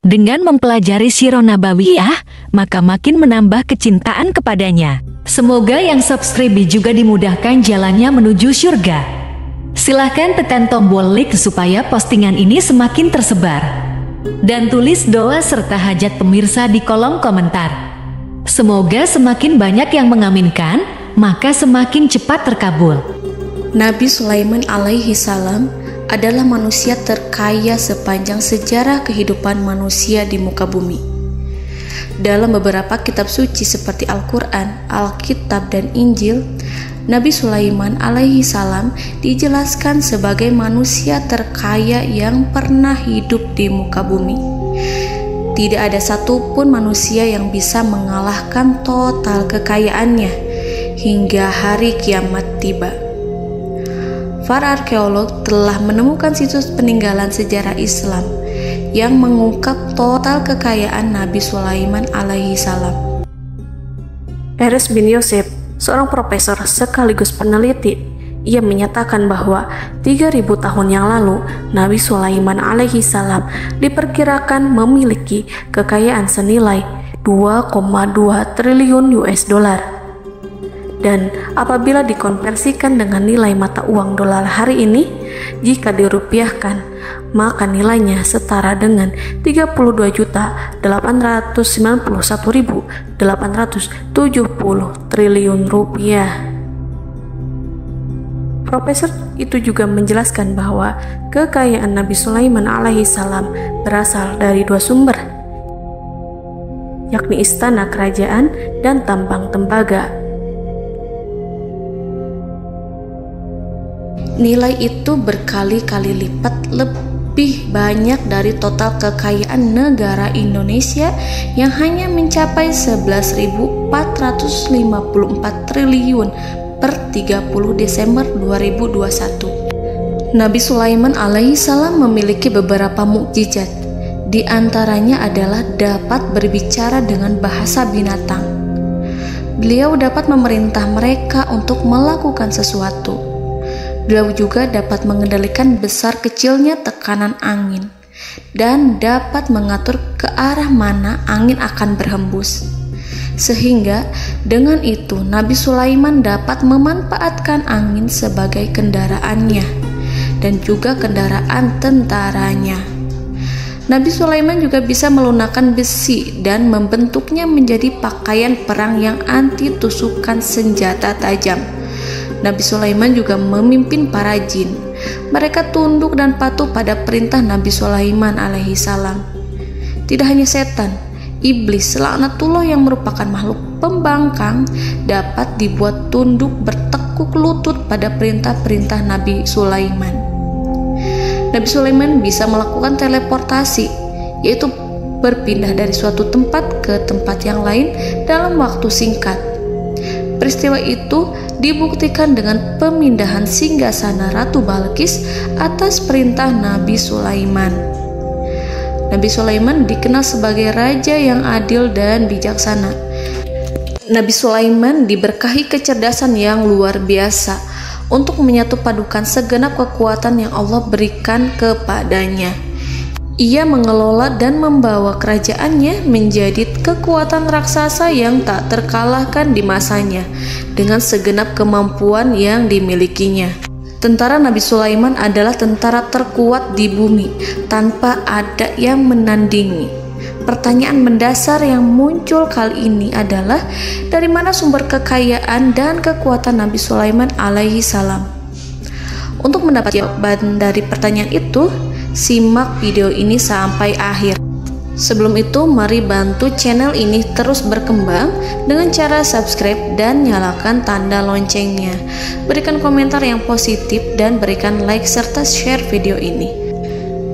Dengan mempelajari Sirah Nabawiyah, maka makin menambah kecintaan kepadanya. Semoga yang subscribe juga dimudahkan jalannya menuju surga. Silahkan tekan tombol like supaya postingan ini semakin tersebar. Dan tulis doa serta hajat pemirsa di kolom komentar. Semoga semakin banyak yang mengaminkan, maka semakin cepat terkabul. Nabi Sulaiman alaihi salam adalah manusia terkaya sepanjang sejarah kehidupan manusia di muka bumi. Dalam beberapa kitab suci seperti Al-Quran, Alkitab, dan Injil, Nabi Sulaiman alaihi salam dijelaskan sebagai manusia terkaya yang pernah hidup di muka bumi. Tidak ada satupun manusia yang bisa mengalahkan total kekayaannya hingga hari kiamat tiba. Para arkeolog telah menemukan situs peninggalan sejarah Islam yang mengungkap total kekayaan Nabi Sulaiman alaihi salam. Erez bin Yosef, seorang profesor sekaligus peneliti, ia menyatakan bahwa 3.000 tahun yang lalu Nabi Sulaiman alaihi salam diperkirakan memiliki kekayaan senilai 2,2 triliun US dollar. Dan apabila dikonversikan dengan nilai mata uang dolar hari ini, jika dirupiahkan, maka nilainya setara dengan 32.891.870 triliun rupiah. Profesor itu juga menjelaskan bahwa kekayaan Nabi Sulaiman alaihi salam berasal dari dua sumber, yakni istana kerajaan dan tambang tembaga. Nilai itu berkali-kali lipat lebih banyak dari total kekayaan negara Indonesia yang hanya mencapai 11.454 triliun per 30 Desember 2021. Nabi Sulaiman alaihi salam memiliki beberapa mukjizat. Di antaranya adalah dapat berbicara dengan bahasa binatang. Beliau dapat memerintah mereka untuk melakukan sesuatu. Beliau juga dapat mengendalikan besar kecilnya tekanan angin dan dapat mengatur ke arah mana angin akan berhembus. Sehingga dengan itu Nabi Sulaiman dapat memanfaatkan angin sebagai kendaraannya dan juga kendaraan tentaranya. Nabi Sulaiman juga bisa melunakkan besi dan membentuknya menjadi pakaian perang yang anti tusukan senjata tajam. Nabi Sulaiman juga memimpin para jin. Mereka tunduk dan patuh pada perintah Nabi Sulaiman alaihi salam. Tidak hanya setan, iblis laknatullah yang merupakan makhluk pembangkang dapat dibuat tunduk bertekuk lutut pada perintah-perintah Nabi Sulaiman. Nabi Sulaiman bisa melakukan teleportasi, yaitu berpindah dari suatu tempat ke tempat yang lain dalam waktu singkat. Peristiwa itu dibuktikan dengan pemindahan singgasana Ratu Balqis atas perintah Nabi Sulaiman. Nabi Sulaiman dikenal sebagai raja yang adil dan bijaksana. Nabi Sulaiman diberkahi kecerdasan yang luar biasa untuk menyatu padukan segenap kekuatan yang Allah berikan kepadanya. Ia mengelola dan membawa kerajaannya menjadi kekuatan raksasa yang tak terkalahkan di masanya dengan segenap kemampuan yang dimilikinya. Tentara Nabi Sulaiman adalah tentara terkuat di bumi tanpa ada yang menandingi. Pertanyaan mendasar yang muncul kali ini adalah dari mana sumber kekayaan dan kekuatan Nabi Sulaiman alaihi salam? Untuk mendapat jawaban dari pertanyaan itu, simak video ini sampai akhir. Sebelum itu, mari bantu channel ini terus berkembang dengan cara subscribe dan nyalakan tanda loncengnya. Berikan komentar yang positif dan berikan like serta share video ini.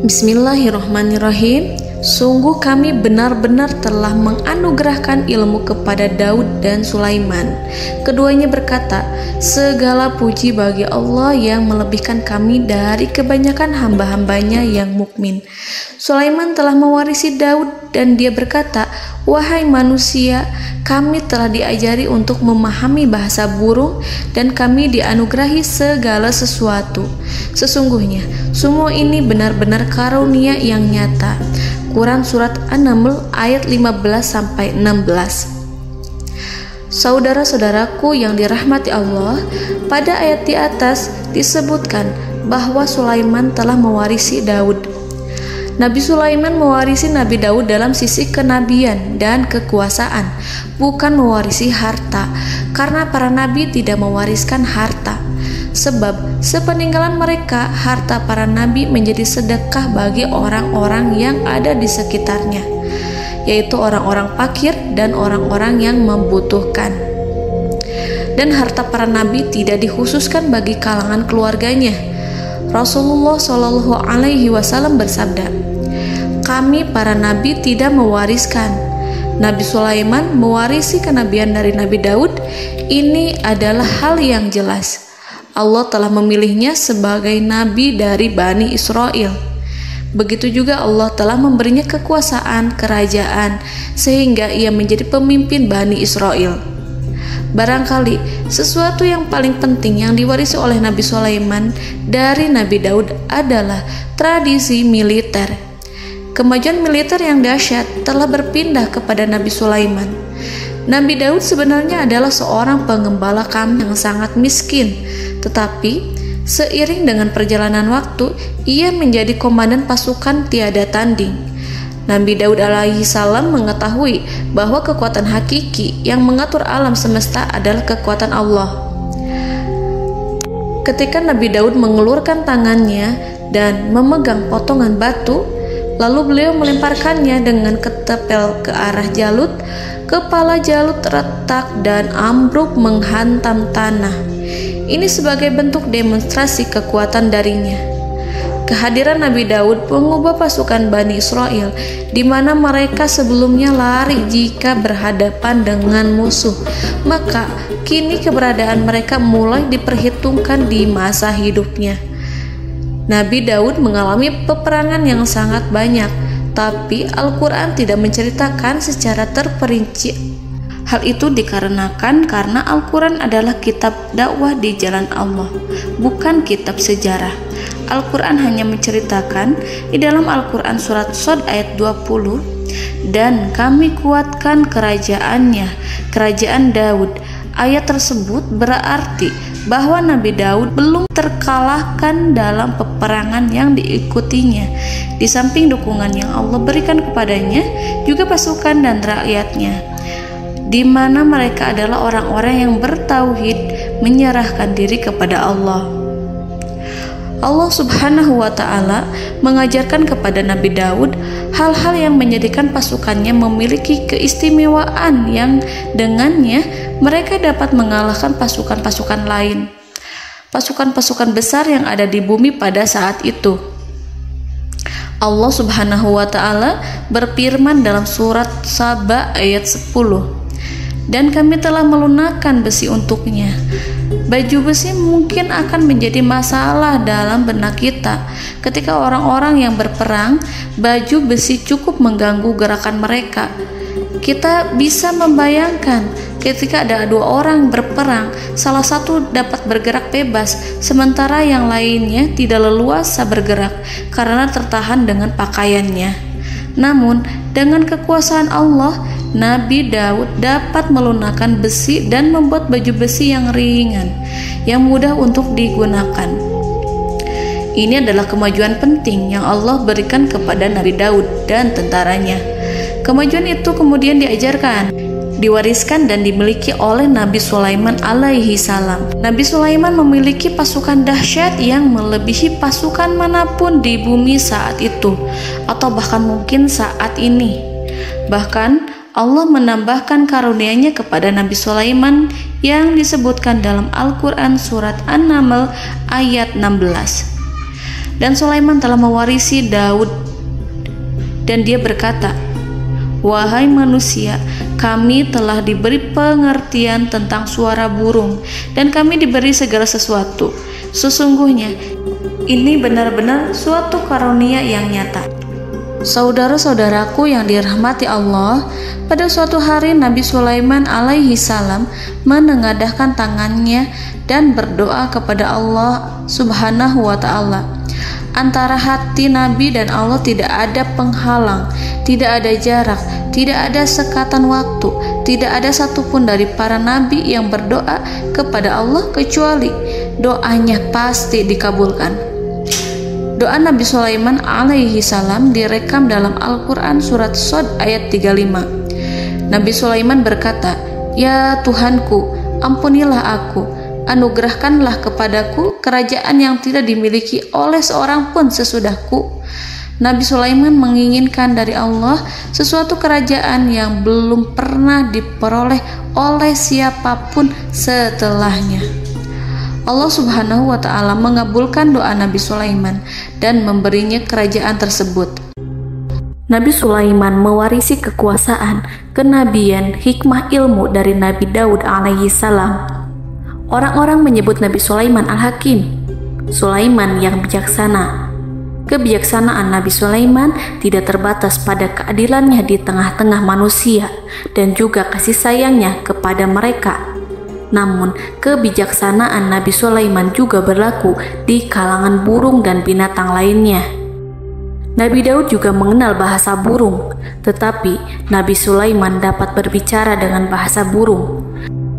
Bismillahirrahmanirrahim. Sungguh kami benar-benar telah menganugerahkan ilmu kepada Daud dan Sulaiman. Keduanya berkata, segala puji bagi Allah yang melebihkan kami dari kebanyakan hamba-hambanya yang mukmin. Sulaiman telah mewarisi Daud dan dia berkata, wahai manusia, kami telah diajari untuk memahami bahasa burung dan kami dianugerahi segala sesuatu. Sesungguhnya semua ini benar-benar karunia yang nyata. Quran Surat An-Naml ayat 15-16. Saudara-saudaraku yang dirahmati Allah, pada ayat di atas disebutkan bahwa Sulaiman telah mewarisi Daud. Nabi Sulaiman mewarisi Nabi Daud dalam sisi kenabian dan kekuasaan, bukan mewarisi harta, karena para nabi tidak mewariskan harta. Sebab sepeninggalan mereka, harta para nabi menjadi sedekah bagi orang-orang yang ada di sekitarnya, yaitu orang-orang fakir dan orang-orang yang membutuhkan. Dan harta para nabi tidak dikhususkan bagi kalangan keluarganya. Rasulullah Shallallahu Alaihi Wasallam bersabda, "Kami para nabi tidak mewariskan." Nabi Sulaiman mewarisi kenabian dari Nabi Daud. Ini adalah hal yang jelas. Allah telah memilihnya sebagai nabi dari Bani Israel. Begitu juga Allah telah memberinya kekuasaan kerajaan sehingga ia menjadi pemimpin Bani Israel. Barangkali sesuatu yang paling penting yang diwarisi oleh Nabi Sulaiman dari Nabi Daud adalah tradisi militer. Kemajuan militer yang dahsyat telah berpindah kepada Nabi Sulaiman. Nabi Daud sebenarnya adalah seorang pengembala kambing yang sangat miskin, tetapi seiring dengan perjalanan waktu, ia menjadi komandan pasukan tiada tanding. Nabi Daud alaihi salam mengetahui bahwa kekuatan hakiki yang mengatur alam semesta adalah kekuatan Allah. Ketika Nabi Daud mengelurkan tangannya dan memegang potongan batu, lalu beliau melemparkannya dengan ketepel ke arah Jalut, kepala Jalut retak dan ambruk menghantam tanah. Ini sebagai bentuk demonstrasi kekuatan darinya. Kehadiran Nabi Daud mengubah pasukan Bani Israel, di mana mereka sebelumnya lari jika berhadapan dengan musuh. Maka kini keberadaan mereka mulai diperhitungkan di masa hidupnya. Nabi Daud mengalami peperangan yang sangat banyak, tapi Al-Quran tidak menceritakan secara terperinci. Hal itu dikarenakan karena Al-Quran adalah kitab dakwah di jalan Allah, bukan kitab sejarah. Al-Quran hanya menceritakan di dalam Al-Quran surat Shad ayat 20, "Dan kami kuatkan kerajaannya, kerajaan Daud." Ayat tersebut berarti bahwa Nabi Daud belum terkalahkan dalam peperangan yang diikutinya. Di samping dukungan yang Allah berikan kepadanya, juga pasukan dan rakyatnya, di mana mereka adalah orang-orang yang bertauhid, menyerahkan diri kepada Allah. Allah Subhanahu wa Ta'ala mengajarkan kepada Nabi Daud hal-hal yang menjadikan pasukannya memiliki keistimewaan yang dengannya mereka dapat mengalahkan pasukan-pasukan lain, pasukan-pasukan besar yang ada di bumi pada saat itu. Allah Subhanahu wa Ta'ala berfirman dalam surat Saba ayat 10, "Dan kami telah melunakkan besi untuknya." Baju besi mungkin akan menjadi masalah dalam benak kita. Ketika orang-orang yang berperang, baju besi cukup mengganggu gerakan mereka. Kita bisa membayangkan ketika ada dua orang berperang, salah satu dapat bergerak bebas, sementara yang lainnya tidak leluasa bergerak karena tertahan dengan pakaiannya. Namun, dengan kekuasaan Allah, Nabi Daud dapat melunakkan besi dan membuat baju besi yang ringan, yang mudah untuk digunakan. Ini adalah kemajuan penting yang Allah berikan kepada Nabi Daud dan tentaranya. Kemajuan itu kemudian diajarkan, diwariskan dan dimiliki oleh Nabi Sulaiman alaihi salam. Nabi Sulaiman memiliki pasukan dahsyat yang melebihi pasukan manapun di bumi saat itu, atau bahkan mungkin saat ini. Bahkan Allah menambahkan karunia-Nya kepada Nabi Sulaiman yang disebutkan dalam Al-Quran surat An-Naml ayat 16. Dan Sulaiman telah mewarisi Daud, dan dia berkata, "Wahai manusia, kami telah diberi pengertian tentang suara burung, dan kami diberi segala sesuatu. Sesungguhnya ini benar-benar suatu karunia yang nyata." Saudara-saudaraku yang dirahmati Allah, pada suatu hari Nabi Sulaiman alaihi salam menengadahkan tangannya dan berdoa kepada Allah Subhanahu wa ta'ala. Antara hati Nabi dan Allah tidak ada penghalang, tidak ada jarak, tidak ada sekatan waktu, tidak ada satupun dari para nabi yang berdoa kepada Allah kecuali doanya pasti dikabulkan. Doa Nabi Sulaiman alaihi salam direkam dalam Al-Quran surat Shad ayat 35. Nabi Sulaiman berkata, "Ya Tuhanku, ampunilah aku, anugerahkanlah kepadaku kerajaan yang tidak dimiliki oleh seorang pun sesudahku." Nabi Sulaiman menginginkan dari Allah sesuatu kerajaan yang belum pernah diperoleh oleh siapapun setelahnya. Allah Subhanahu wa ta'ala mengabulkan doa Nabi Sulaiman dan memberinya kerajaan tersebut. Nabi Sulaiman mewarisi kekuasaan, kenabian, hikmah ilmu dari Nabi Daud alaihi salam. Orang-orang menyebut Nabi Sulaiman Al-Hakim, Sulaiman yang bijaksana. Kebijaksanaan Nabi Sulaiman tidak terbatas pada keadilannya di tengah-tengah manusia dan juga kasih sayangnya kepada mereka. Namun, kebijaksanaan Nabi Sulaiman juga berlaku di kalangan burung dan binatang lainnya. Nabi Daud juga mengenal bahasa burung, tetapi Nabi Sulaiman dapat berbicara dengan bahasa burung.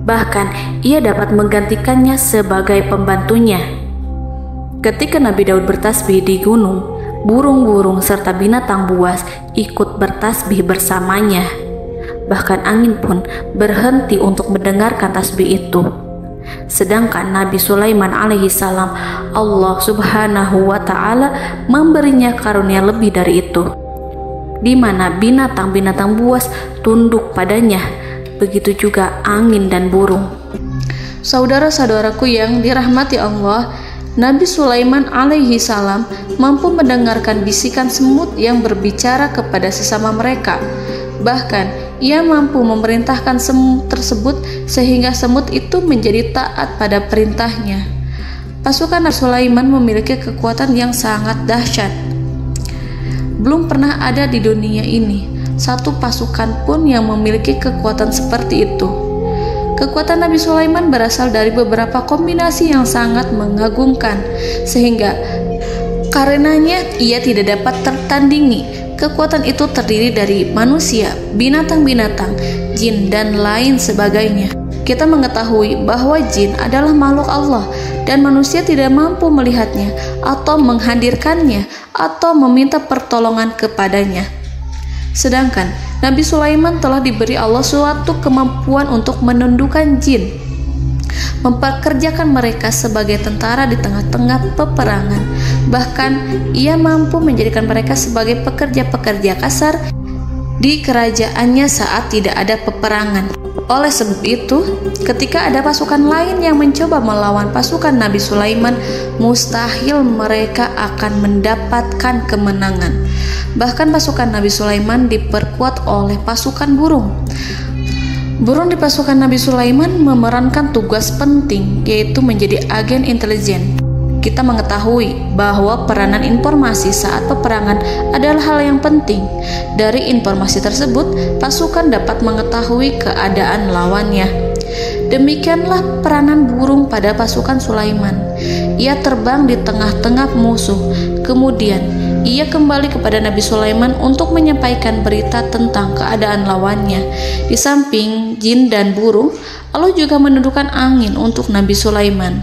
Bahkan, ia dapat menggantikannya sebagai pembantunya. Ketika Nabi Daud bertasbih di gunung, burung-burung serta binatang buas ikut bertasbih bersamanya. Bahkan angin pun berhenti untuk mendengarkan tasbih itu. Sedangkan Nabi Sulaiman alaihi salam, Allah Subhanahu wa ta'ala memberinya karunia lebih dari itu, di mana binatang-binatang buas tunduk padanya, begitu juga angin dan burung. Saudara-saudaraku yang dirahmati Allah, Nabi Sulaiman alaihi salam mampu mendengarkan bisikan semut yang berbicara kepada sesama mereka. Bahkan ia mampu memerintahkan semut tersebut sehingga semut itu menjadi taat pada perintahnya. Pasukan Nabi Sulaiman memiliki kekuatan yang sangat dahsyat. Belum pernah ada di dunia ini satu pasukan pun yang memiliki kekuatan seperti itu. Kekuatan Nabi Sulaiman berasal dari beberapa kombinasi yang sangat mengagumkan, sehingga karenanya ia tidak dapat tertandingi. Kekuatan itu terdiri dari manusia, binatang-binatang, jin, dan lain sebagainya. Kita mengetahui bahwa jin adalah makhluk Allah dan manusia tidak mampu melihatnya atau menghadirkannya atau meminta pertolongan kepadanya. Sedangkan Nabi Sulaiman telah diberi Allah suatu kemampuan untuk menundukkan jin, memperkerjakan mereka sebagai tentara di tengah-tengah peperangan. Bahkan ia mampu menjadikan mereka sebagai pekerja-pekerja kasar di kerajaannya saat tidak ada peperangan. Oleh sebab itu, ketika ada pasukan lain yang mencoba melawan pasukan Nabi Sulaiman, mustahil mereka akan mendapatkan kemenangan. Bahkan pasukan Nabi Sulaiman diperkuat oleh pasukan burung. Burung di pasukan Nabi Sulaiman memerankan tugas penting, yaitu menjadi agen intelijen. Kita mengetahui bahwa peranan informasi saat peperangan adalah hal yang penting. Dari informasi tersebut, pasukan dapat mengetahui keadaan lawannya. Demikianlah peranan burung pada pasukan Sulaiman. Ia terbang di tengah-tengah musuh. Kemudian, ia kembali kepada Nabi Sulaiman untuk menyampaikan berita tentang keadaan lawannya. Di samping jin dan burung, Allah juga menundukkan angin untuk Nabi Sulaiman.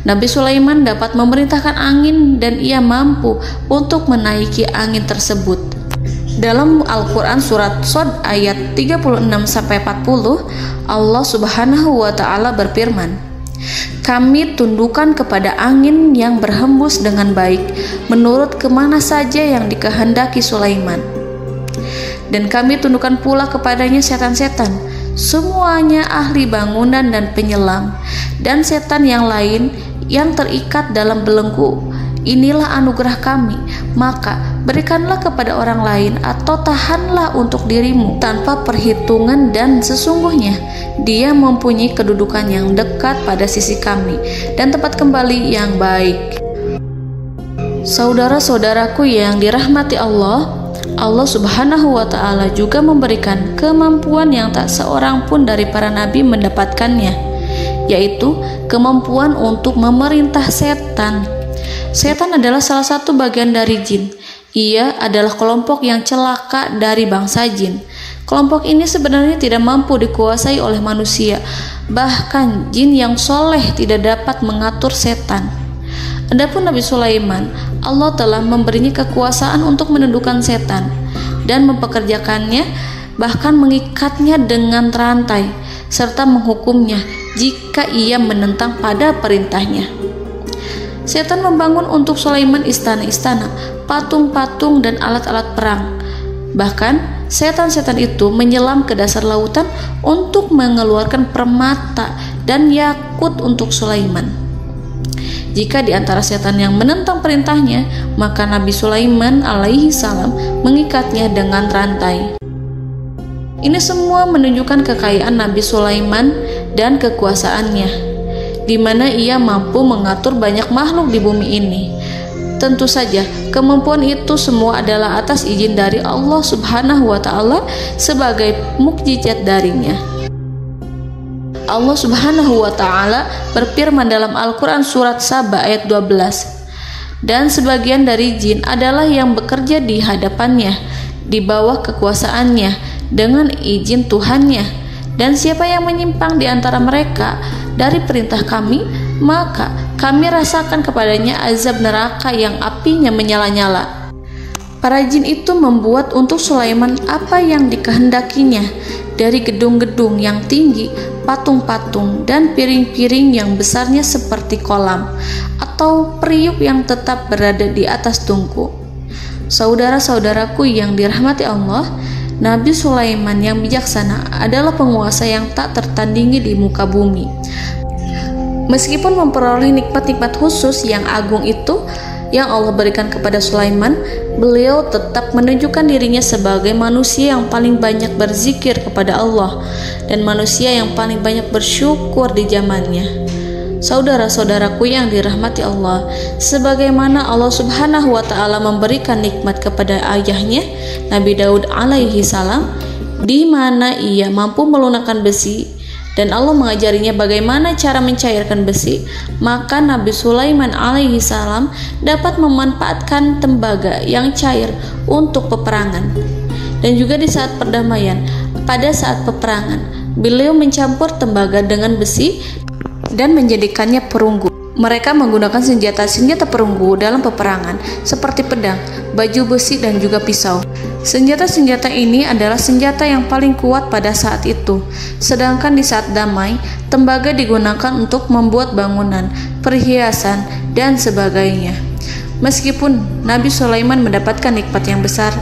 Nabi Sulaiman dapat memerintahkan angin dan ia mampu untuk menaiki angin tersebut. Dalam Al-Quran surat Shad ayat 36-40, Allah Subhanahu wa ta'ala berfirman, "Kami tundukkan kepada angin yang berhembus dengan baik menurut kemana saja yang dikehendaki Sulaiman. Dan kami tundukkan pula kepadanya setan-setan, semuanya ahli bangunan dan penyelam, dan setan yang lain yang terikat dalam belenggu. Inilah anugerah kami, maka berikanlah kepada orang lain atau tahanlah untuk dirimu tanpa perhitungan, dan sesungguhnya dia mempunyai kedudukan yang dekat pada sisi kami dan tempat kembali yang baik." Saudara-saudaraku yang dirahmati Allah, Allah Subhanahu wa Ta'ala juga memberikan kemampuan yang tak seorang pun dari para nabi mendapatkannya, yaitu kemampuan untuk memerintah setan. Setan adalah salah satu bagian dari jin. Ia adalah kelompok yang celaka dari bangsa jin. Kelompok ini sebenarnya tidak mampu dikuasai oleh manusia. Bahkan jin yang soleh tidak dapat mengatur setan. Adapun Nabi Sulaiman, Allah telah memberinya kekuasaan untuk menundukkan setan dan mempekerjakannya, bahkan mengikatnya dengan rantai serta menghukumnya jika ia menentang pada perintahnya. Setan membangun untuk Sulaiman istana-istana, patung-patung dan alat-alat perang. Bahkan setan-setan itu menyelam ke dasar lautan untuk mengeluarkan permata dan yakut untuk Sulaiman. Jika di antara setan yang menentang perintahnya, maka Nabi Sulaiman alaihi salam mengikatnya dengan rantai. Ini semua menunjukkan kekayaan Nabi Sulaiman dan kekuasaannya, di mana ia mampu mengatur banyak makhluk di bumi ini. Tentu saja, kemampuan itu semua adalah atas izin dari Allah Subhanahu wa Ta'ala sebagai mukjizat darinya. Allah Subhanahu wa Ta'ala berfirman dalam Al-Quran surat Saba ayat 12, dan sebagian dari jin adalah yang bekerja di hadapannya di bawah kekuasaannya dengan izin Tuhannya, dan siapa yang menyimpang di antara mereka dari perintah kami, maka kami rasakan kepadanya azab neraka yang apinya menyala-nyala. Para jin itu membuat untuk Sulaiman apa yang dikehendakinya, dari gedung-gedung yang tinggi, patung-patung, dan piring-piring yang besarnya seperti kolam, atau periuk yang tetap berada di atas tungku. Saudara-saudaraku yang dirahmati Allah, Nabi Sulaiman yang bijaksana adalah penguasa yang tak tertandingi di muka bumi. Meskipun memperoleh nikmat-nikmat khusus yang agung itu yang Allah berikan kepada Sulaiman, beliau tetap menunjukkan dirinya sebagai manusia yang paling banyak berzikir kepada Allah dan manusia yang paling banyak bersyukur di zamannya. Saudara-saudaraku yang dirahmati Allah, sebagaimana Allah Subhanahu wa Ta'ala memberikan nikmat kepada ayahnya Nabi Daud alaihi salam, di mana ia mampu melunakkan besi, dan Allah mengajarinya bagaimana cara mencairkan besi, maka Nabi Sulaiman alaihi salam dapat memanfaatkan tembaga yang cair untuk peperangan. Dan juga di saat perdamaian, pada saat peperangan, beliau mencampur tembaga dengan besi dan menjadikannya perunggu. Mereka menggunakan senjata-senjata perunggu dalam peperangan seperti pedang, baju besi, dan juga pisau. Senjata-senjata ini adalah senjata yang paling kuat pada saat itu. Sedangkan di saat damai, tembaga digunakan untuk membuat bangunan, perhiasan, dan sebagainya. Meskipun Nabi Sulaiman mendapatkan nikmat yang besar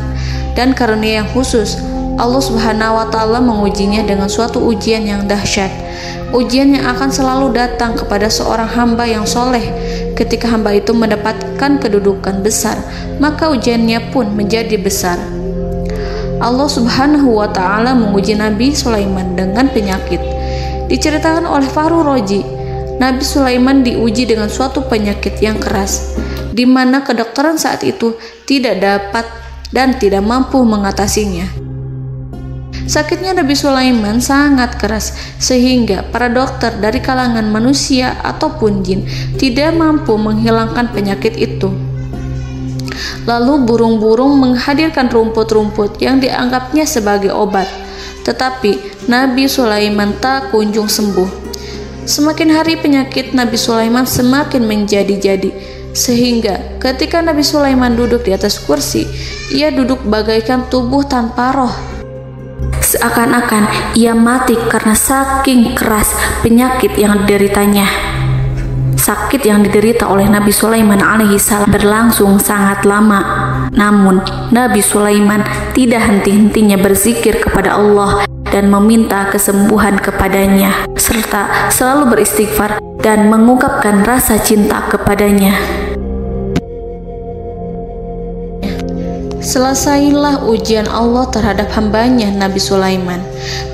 dan karunia yang khusus, Allah Subhanahu wa Ta'ala mengujinya dengan suatu ujian yang dahsyat. Ujian yang akan selalu datang kepada seorang hamba yang soleh. Ketika hamba itu mendapatkan kedudukan besar, maka ujiannya pun menjadi besar. Allah Subhanahu wa Ta'ala menguji Nabi Sulaiman dengan penyakit. Diceritakan oleh Fahru Roji, Nabi Sulaiman diuji dengan suatu penyakit yang keras, di mana kedokteran saat itu tidak dapat dan tidak mampu mengatasinya. Sakitnya Nabi Sulaiman sangat keras sehingga para dokter dari kalangan manusia ataupun jin tidak mampu menghilangkan penyakit itu. Lalu burung-burung menghadirkan rumput-rumput yang dianggapnya sebagai obat, tetapi Nabi Sulaiman tak kunjung sembuh. Semakin hari penyakit Nabi Sulaiman semakin menjadi-jadi, sehingga ketika Nabi Sulaiman duduk di atas kursi, ia duduk bagaikan tubuh tanpa roh. Seakan-akan ia mati karena saking keras penyakit yang dideritanya. Sakit yang diderita oleh Nabi Sulaiman alaihi salam berlangsung sangat lama. Namun Nabi Sulaiman tidak henti-hentinya berzikir kepada Allah dan meminta kesembuhan kepadanya, serta selalu beristighfar dan mengungkapkan rasa cinta kepadanya. Selesailah ujian Allah terhadap hambanya Nabi Sulaiman.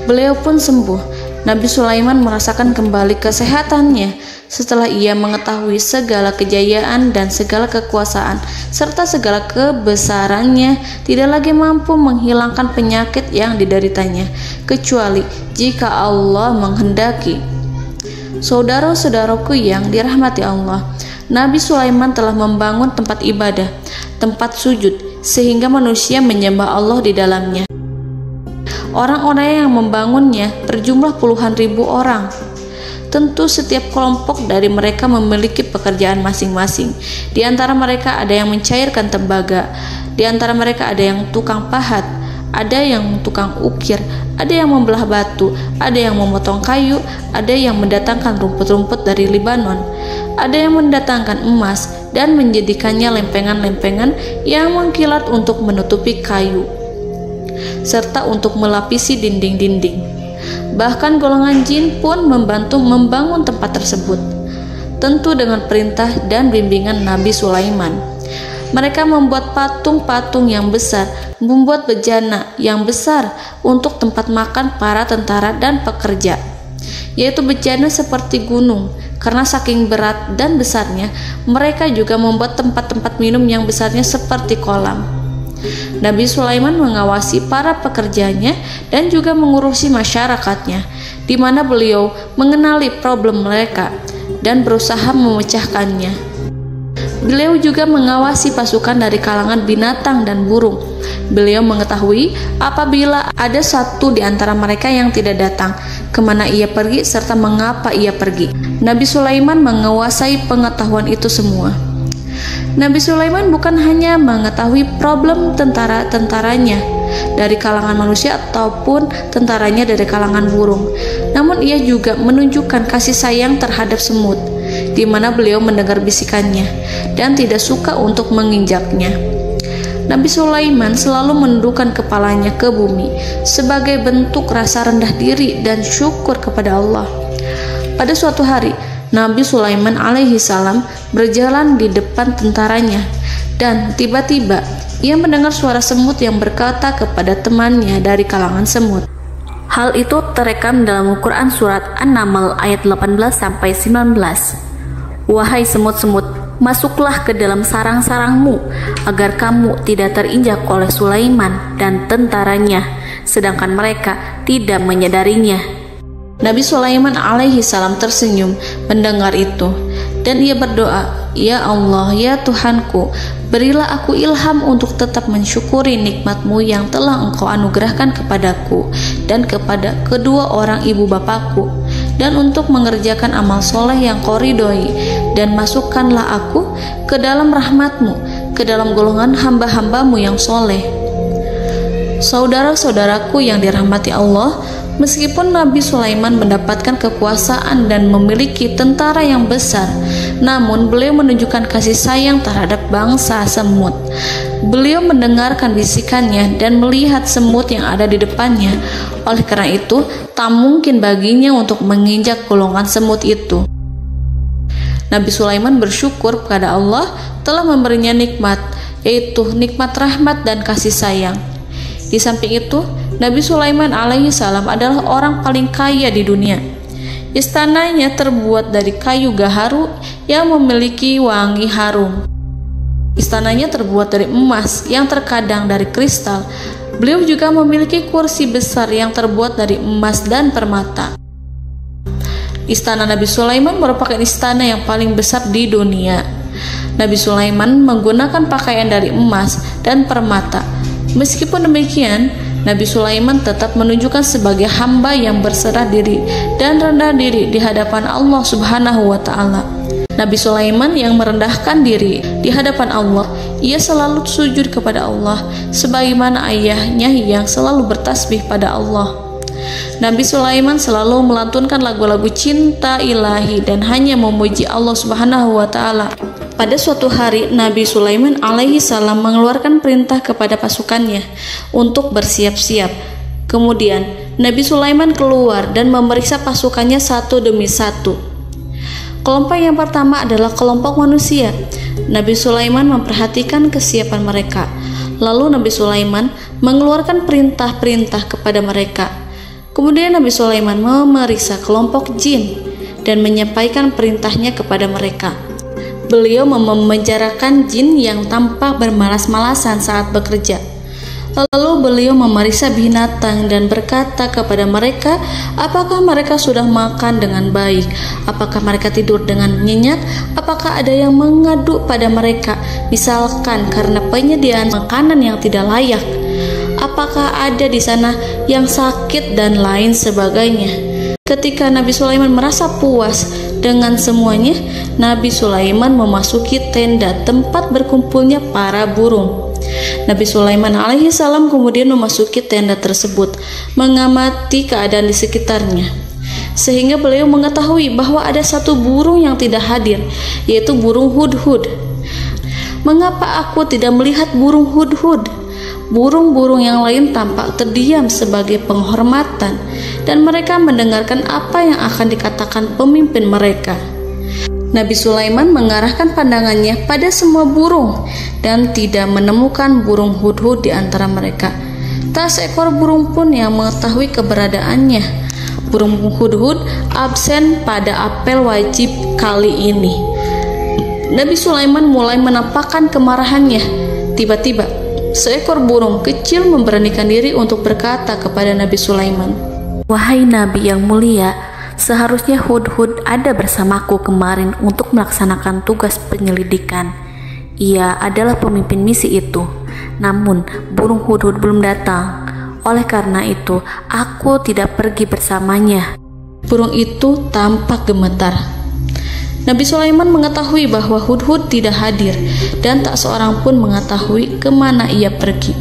Beliau pun sembuh Nabi Sulaiman merasakan kembali kesehatannya setelah ia mengetahui segala kejayaan dan segala kekuasaan serta segala kebesarannya tidak lagi mampu menghilangkan penyakit yang dideritanya kecuali jika Allah menghendaki. Saudara-saudaraku yang dirahmati Allah, Nabi Sulaiman telah membangun tempat ibadah, tempat sujud, sehingga manusia menyembah Allah di dalamnya. Orang-orang yang membangunnya berjumlah puluhan ribu orang. Tentu setiap kelompok dari mereka memiliki pekerjaan masing-masing. Di antara mereka ada yang mencairkan tembaga, di antara mereka ada yang tukang pahat, ada yang tukang ukir, ada yang membelah batu, ada yang memotong kayu, ada yang mendatangkan rumput-rumput dari Libanon, ada yang mendatangkan emas dan menjadikannya lempengan-lempengan yang mengkilat untuk menutupi kayu serta untuk melapisi dinding-dinding. Bahkan golongan jin pun membantu membangun tempat tersebut, tentu dengan perintah dan bimbingan Nabi Sulaiman. Mereka membuat patung-patung yang besar, membuat bejana yang besar untuk tempat makan para tentara dan pekerja, yaitu bejana seperti gunung. Karena saking berat dan besarnya, mereka juga membuat tempat-tempat minum yang besarnya seperti kolam. Nabi Sulaiman mengawasi para pekerjanya dan juga mengurusi masyarakatnya, di mana beliau mengenali problem mereka dan berusaha memecahkannya. Beliau juga mengawasi pasukan dari kalangan binatang dan burung. Beliau mengetahui apabila ada satu di antara mereka yang tidak datang, kemana ia pergi serta mengapa ia pergi. Nabi Sulaiman menguasai pengetahuan itu semua. Nabi Sulaiman bukan hanya mengetahui problem tentara-tentaranya dari kalangan manusia ataupun tentaranya dari kalangan burung, namun ia juga menunjukkan kasih sayang terhadap semut, di mana beliau mendengar bisikannya dan tidak suka untuk menginjaknya. Nabi Sulaiman selalu menundukkan kepalanya ke bumi sebagai bentuk rasa rendah diri dan syukur kepada Allah. Pada suatu hari, Nabi Sulaiman alaihi salam berjalan di depan tentaranya dan tiba-tiba ia mendengar suara semut yang berkata kepada temannya dari kalangan semut. Hal itu terekam dalam Al-Quran surat An-Naml ayat 18-19. Wahai semut-semut, masuklah ke dalam sarang-sarangmu agar kamu tidak terinjak oleh Sulaiman dan tentaranya, sedangkan mereka tidak menyadarinya. Nabi Sulaiman alaihi salam tersenyum mendengar itu dan ia berdoa, "Ya Allah, ya Tuhanku, berilah aku ilham untuk tetap mensyukuri nikmat-Mu yang telah Engkau anugerahkan kepadaku dan kepada kedua orang ibu bapakku, dan untuk mengerjakan amal soleh yang Kau ridhoi, dan masukkanlah aku ke dalam rahmat-Mu, ke dalam golongan hamba-hamba-Mu yang soleh." Saudara-saudaraku yang dirahmati Allah, meskipun Nabi Sulaiman mendapatkan kekuasaan dan memiliki tentara yang besar, namun beliau menunjukkan kasih sayang terhadap bangsa semut. Beliau mendengarkan bisikannya dan melihat semut yang ada di depannya. Oleh karena itu, tak mungkin baginya untuk menginjak golongan semut itu. Nabi Sulaiman bersyukur kepada Allah telah memberinya nikmat, yaitu nikmat rahmat dan kasih sayang. Di samping itu, Nabi Sulaiman alaihi salam adalah orang paling kaya di dunia. Istananya terbuat dari kayu gaharu yang memiliki wangi harum. Istananya terbuat dari emas yang terkadang dari kristal. Beliau juga memiliki kursi besar yang terbuat dari emas dan permata. Istana Nabi Sulaiman merupakan istana yang paling besar di dunia. Nabi Sulaiman menggunakan pakaian dari emas dan permata. Meskipun demikian, Nabi Sulaiman tetap menunjukkan sebagai hamba yang berserah diri dan rendah diri di hadapan Allah Subhanahu wa Ta'ala. Nabi Sulaiman yang merendahkan diri di hadapan Allah, ia selalu sujud kepada Allah, sebagaimana ayahnya yang selalu bertasbih pada Allah. Nabi Sulaiman selalu melantunkan lagu-lagu cinta ilahi dan hanya memuji Allah Subhanahu wa Ta'ala. Pada suatu hari, Nabi Sulaiman alaihi salam mengeluarkan perintah kepada pasukannya untuk bersiap-siap. Kemudian, Nabi Sulaiman keluar dan memeriksa pasukannya satu demi satu. Kelompok yang pertama adalah kelompok manusia. Nabi Sulaiman memperhatikan kesiapan mereka. Lalu Nabi Sulaiman mengeluarkan perintah-perintah kepada mereka. Kemudian Nabi Sulaiman memeriksa kelompok jin dan menyampaikan perintahnya kepada mereka. Beliau memenjarakan jin yang tampak bermalas-malasan saat bekerja. Lalu beliau memeriksa binatang dan berkata kepada mereka, apakah mereka sudah makan dengan baik? Apakah mereka tidur dengan nyenyak? Apakah ada yang mengadu pada mereka, misalkan karena penyediaan makanan yang tidak layak? Apakah ada di sana yang sakit dan lain sebagainya? Ketika Nabi Sulaiman merasa puas dengan semuanya, Nabi Sulaiman memasuki tenda tempat berkumpulnya para burung. Nabi Sulaiman alaihi salam kemudian memasuki tenda tersebut, mengamati keadaan di sekitarnya, sehingga beliau mengetahui bahwa ada satu burung yang tidak hadir, yaitu burung hudhud. Mengapa aku tidak melihat burung hudhud? Burung-burung yang lain tampak terdiam sebagai penghormatan, dan mereka mendengarkan apa yang akan dikatakan pemimpin mereka. Nabi Sulaiman mengarahkan pandangannya pada semua burung dan tidak menemukan burung hudhud di antara mereka. Tak seekor burung pun yang mengetahui keberadaannya. Burung hudhud absen pada apel wajib kali ini. Nabi Sulaiman mulai menampakkan kemarahannya. Tiba-tiba, seekor burung kecil memberanikan diri untuk berkata kepada Nabi Sulaiman, "Wahai Nabi yang mulia, seharusnya hudhud ada bersamaku kemarin untuk melaksanakan tugas penyelidikan. Ia adalah pemimpin misi itu. Namun, burung hudhud belum datang. Oleh karena itu, aku tidak pergi bersamanya." Burung itu tampak gemetar. Nabi Sulaiman mengetahui bahwa hudhud tidak hadir dan tak seorang pun mengetahui kemana ia pergi.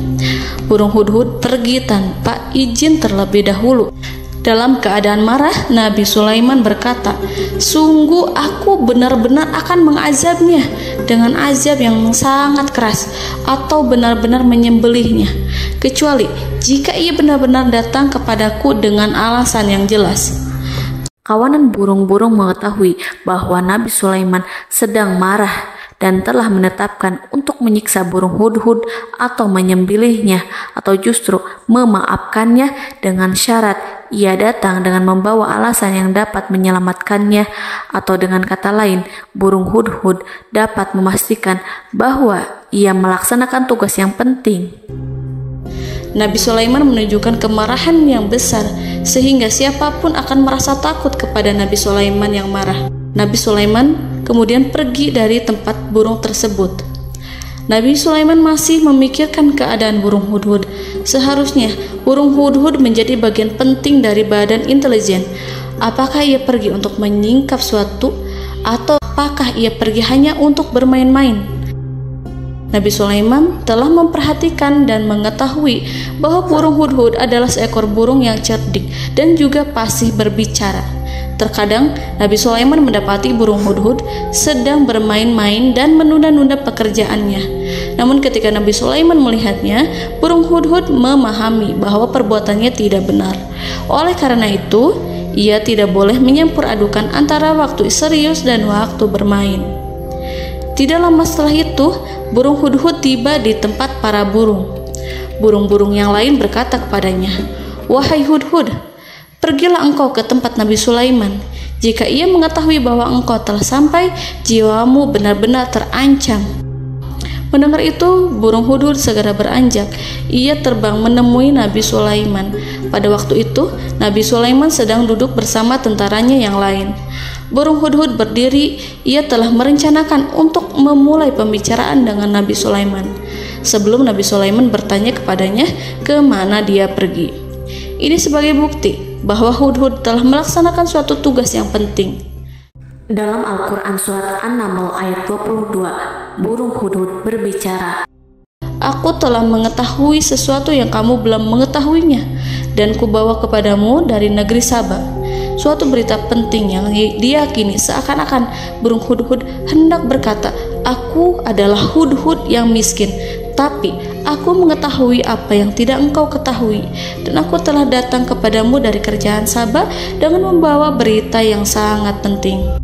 Burung hudhud pergi tanpa izin terlebih dahulu. Dalam keadaan marah, Nabi Sulaiman berkata, "Sungguh aku benar-benar akan mengazabnya dengan azab yang sangat keras atau benar-benar menyembelihnya, kecuali jika ia benar-benar datang kepadaku dengan alasan yang jelas." Kawanan burung-burung mengetahui bahwa Nabi Sulaiman sedang marah dan telah menetapkan untuk menyiksa burung hudhud atau menyembelihnya atau justru memaafkannya dengan syarat ia datang dengan membawa alasan yang dapat menyelamatkannya, atau dengan kata lain, burung hudhud dapat memastikan bahwa ia melaksanakan tugas yang penting. Nabi Sulaiman menunjukkan kemarahan yang besar sehingga siapapun akan merasa takut kepada Nabi Sulaiman yang marah. Nabi Sulaiman kemudian pergi dari tempat burung tersebut. Nabi Sulaiman masih memikirkan keadaan burung hudhud. Seharusnya burung hudhud menjadi bagian penting dari badan intelijen. Apakah ia pergi untuk menyingkap suatu, atau apakah ia pergi hanya untuk bermain-main? Nabi Sulaiman telah memperhatikan dan mengetahui bahwa burung hudhud adalah seekor burung yang cerdik dan juga fasih berbicara. Terkadang Nabi Sulaiman mendapati burung hudhud sedang bermain-main dan menunda-nunda pekerjaannya. Namun ketika Nabi Sulaiman melihatnya, burung hudhud memahami bahwa perbuatannya tidak benar. Oleh karena itu, ia tidak boleh menyampur adukan antara waktu serius dan waktu bermain. Tidak lama setelah itu, burung hudhud tiba di tempat para burung. Burung-burung yang lain berkata kepadanya, "Wahai hudhud, pergilah engkau ke tempat Nabi Sulaiman. Jika ia mengetahui bahwa engkau telah sampai, jiwamu benar-benar terancam." Mendengar itu, burung hudhud segera beranjak. Ia terbang menemui Nabi Sulaiman. Pada waktu itu, Nabi Sulaiman sedang duduk bersama tentaranya yang lain. Burung hudhud berdiri. Ia telah merencanakan untuk memulai pembicaraan dengan Nabi Sulaiman sebelum Nabi Sulaiman bertanya kepadanya kemana dia pergi. Ini sebagai bukti bahwa hudhud telah melaksanakan suatu tugas yang penting. Dalam Al-Quran Surat An-Naml ayat 22, burung hudhud berbicara, "Aku telah mengetahui sesuatu yang kamu belum mengetahuinya, dan kubawa kepadamu dari negeri Saba suatu berita penting yang diyakini seakan-akan burung hudhud hendak berkata, 'Aku adalah hudhud yang miskin, tapi aku mengetahui apa yang tidak engkau ketahui, dan aku telah datang kepadamu dari kerajaan Saba dengan membawa berita yang sangat penting.'"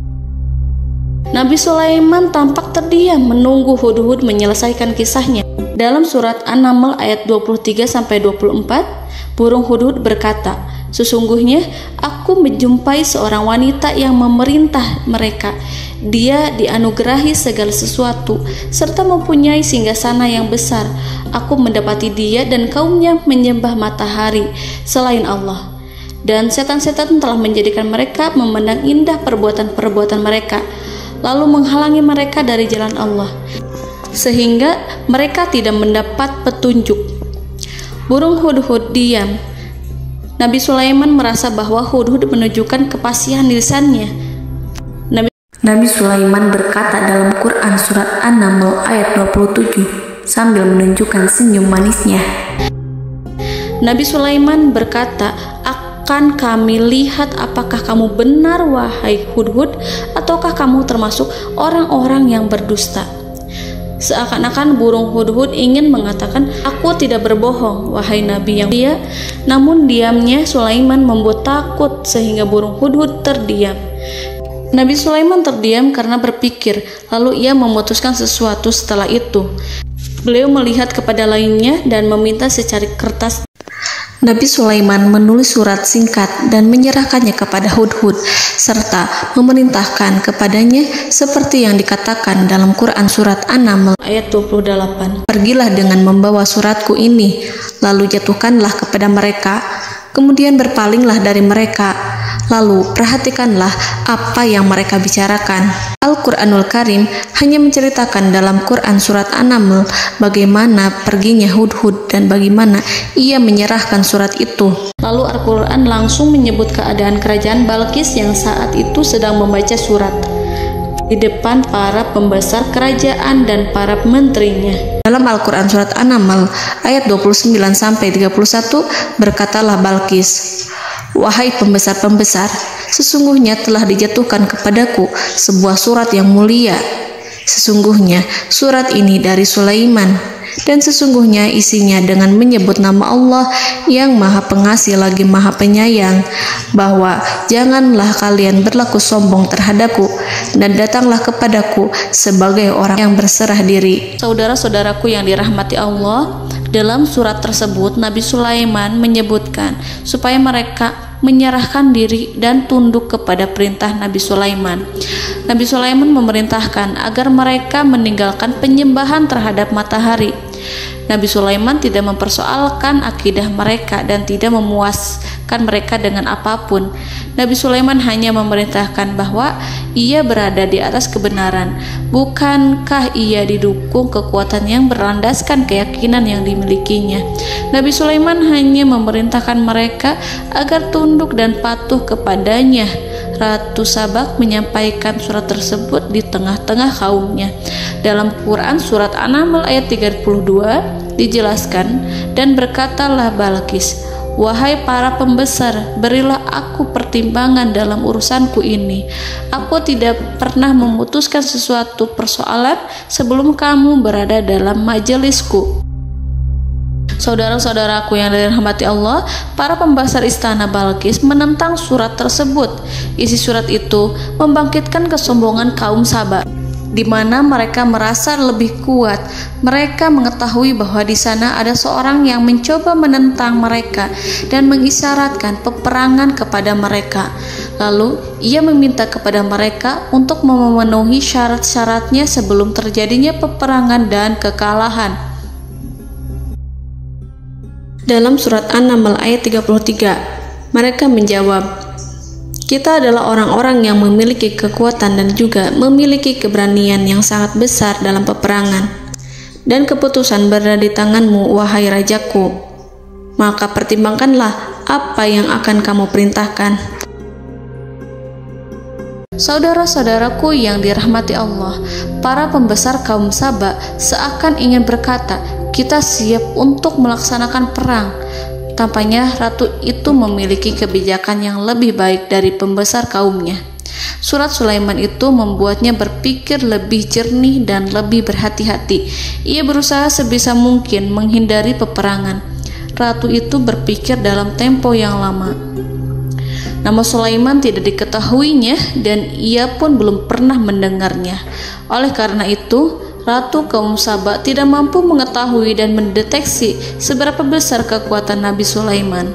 Nabi Sulaiman tampak terdiam menunggu hudhud menyelesaikan kisahnya. Dalam surat An-Naml ayat 23-24, burung hudhud berkata, Sesungguhnya aku menjumpai seorang wanita yang memerintah mereka. Dia dianugerahi segala sesuatu serta mempunyai singgasana yang besar. Aku mendapati dia dan kaumnya menyembah matahari selain Allah. Dan setan-setan telah menjadikan mereka memandang indah perbuatan-perbuatan mereka, lalu menghalangi mereka dari jalan Allah, sehingga mereka tidak mendapat petunjuk. Burung hudhud diam. Nabi Sulaiman merasa bahwa hudhud menunjukkan kepasihan lisannya. Nabi Sulaiman berkata dalam Quran surat An-Naml ayat 27 sambil menunjukkan senyum manisnya. Nabi Sulaiman berkata, "Akan kami lihat apakah kamu benar wahai hudhud, ataukah kamu termasuk orang-orang yang berdusta." Seakan-akan burung hudhud ingin mengatakan, "Aku tidak berbohong, wahai Nabi yang mulia." Namun diamnya Sulaiman membuat takut sehingga burung hudhud terdiam. Nabi Sulaiman terdiam karena berpikir, lalu ia memutuskan sesuatu setelah itu. Beliau melihat kepada lainnya dan meminta secari kertas. Nabi Sulaiman menulis surat singkat dan menyerahkannya kepada hudhud serta memerintahkan kepadanya seperti yang dikatakan dalam Quran surat An-Naml ayat 28. "Pergilah dengan membawa suratku ini, lalu jatuhkanlah kepada mereka, kemudian berpalinglah dari mereka, lalu perhatikanlah apa yang mereka bicarakan." Al-Quranul Karim hanya menceritakan dalam Quran surat An-Naml bagaimana perginya hudhud dan bagaimana ia menyerahkan surat itu. Lalu Al-Quran langsung menyebut keadaan kerajaan Balqis yang saat itu sedang membaca surat di depan para pembesar kerajaan dan para menterinya. Dalam Al-Quran surat An-Naml ayat 29-31 berkatalah Balqis, "Wahai pembesar-pembesar, sesungguhnya telah dijatuhkan kepadaku sebuah surat yang mulia. Sesungguhnya surat ini dari Sulaiman, dan sesungguhnya isinya dengan menyebut nama Allah yang Maha Pengasih lagi Maha Penyayang, bahwa janganlah kalian berlaku sombong terhadapku, dan datanglah kepadaku sebagai orang yang berserah diri." Saudara-saudaraku yang dirahmati Allah, dalam surat tersebut Nabi Sulaiman menyebutkan supaya mereka menyerahkan diri dan tunduk kepada perintah Nabi Sulaiman. Nabi Sulaiman memerintahkan agar mereka meninggalkan penyembahan terhadap matahari. Nabi Sulaiman tidak mempersoalkan akidah mereka dan tidak memuaskan mereka dengan apapun. Nabi Sulaiman hanya memerintahkan bahwa ia berada di atas kebenaran. Bukankah ia didukung kekuatan yang berlandaskan keyakinan yang dimilikinya? Nabi Sulaiman hanya memerintahkan mereka agar tunduk dan patuh kepadanya. Ratu Sabak menyampaikan surat tersebut di tengah-tengah kaumnya. Dalam Quran surat An-Naml ayat 32 dijelaskan, "Dan berkatalah Balqis, wahai para pembesar, berilah aku pertimbangan dalam urusanku ini. Aku tidak pernah memutuskan sesuatu persoalan sebelum kamu berada dalam majelisku." Saudara-saudaraku yang dirahmati Allah, para pembesar istana Balqis menentang surat tersebut. Isi surat itu membangkitkan kesombongan kaum Sabak, di mana mereka merasa lebih kuat. Mereka mengetahui bahwa di sana ada seorang yang mencoba menentang mereka dan mengisyaratkan peperangan kepada mereka. Lalu ia meminta kepada mereka untuk memenuhi syarat-syaratnya sebelum terjadinya peperangan dan kekalahan. Dalam surat An-Naml ayat 33, mereka menjawab, "Kita adalah orang-orang yang memiliki kekuatan dan juga memiliki keberanian yang sangat besar dalam peperangan. Dan keputusan berada di tanganmu, wahai rajaku. Maka pertimbangkanlah apa yang akan kamu perintahkan." Saudara-saudaraku yang dirahmati Allah, para pembesar kaum Sabak seakan ingin berkata, "Kita siap untuk melaksanakan perang." Tampaknya ratu itu memiliki kebijakan yang lebih baik dari pembesar kaumnya. Surat Sulaiman itu membuatnya berpikir lebih jernih dan lebih berhati-hati. Ia berusaha sebisa mungkin menghindari peperangan. Ratu itu berpikir dalam tempo yang lama. Nama Sulaiman tidak diketahuinya dan ia pun belum pernah mendengarnya. Oleh karena itu, Ratu kaum Sabak tidak mampu mengetahui dan mendeteksi seberapa besar kekuatan Nabi Sulaiman.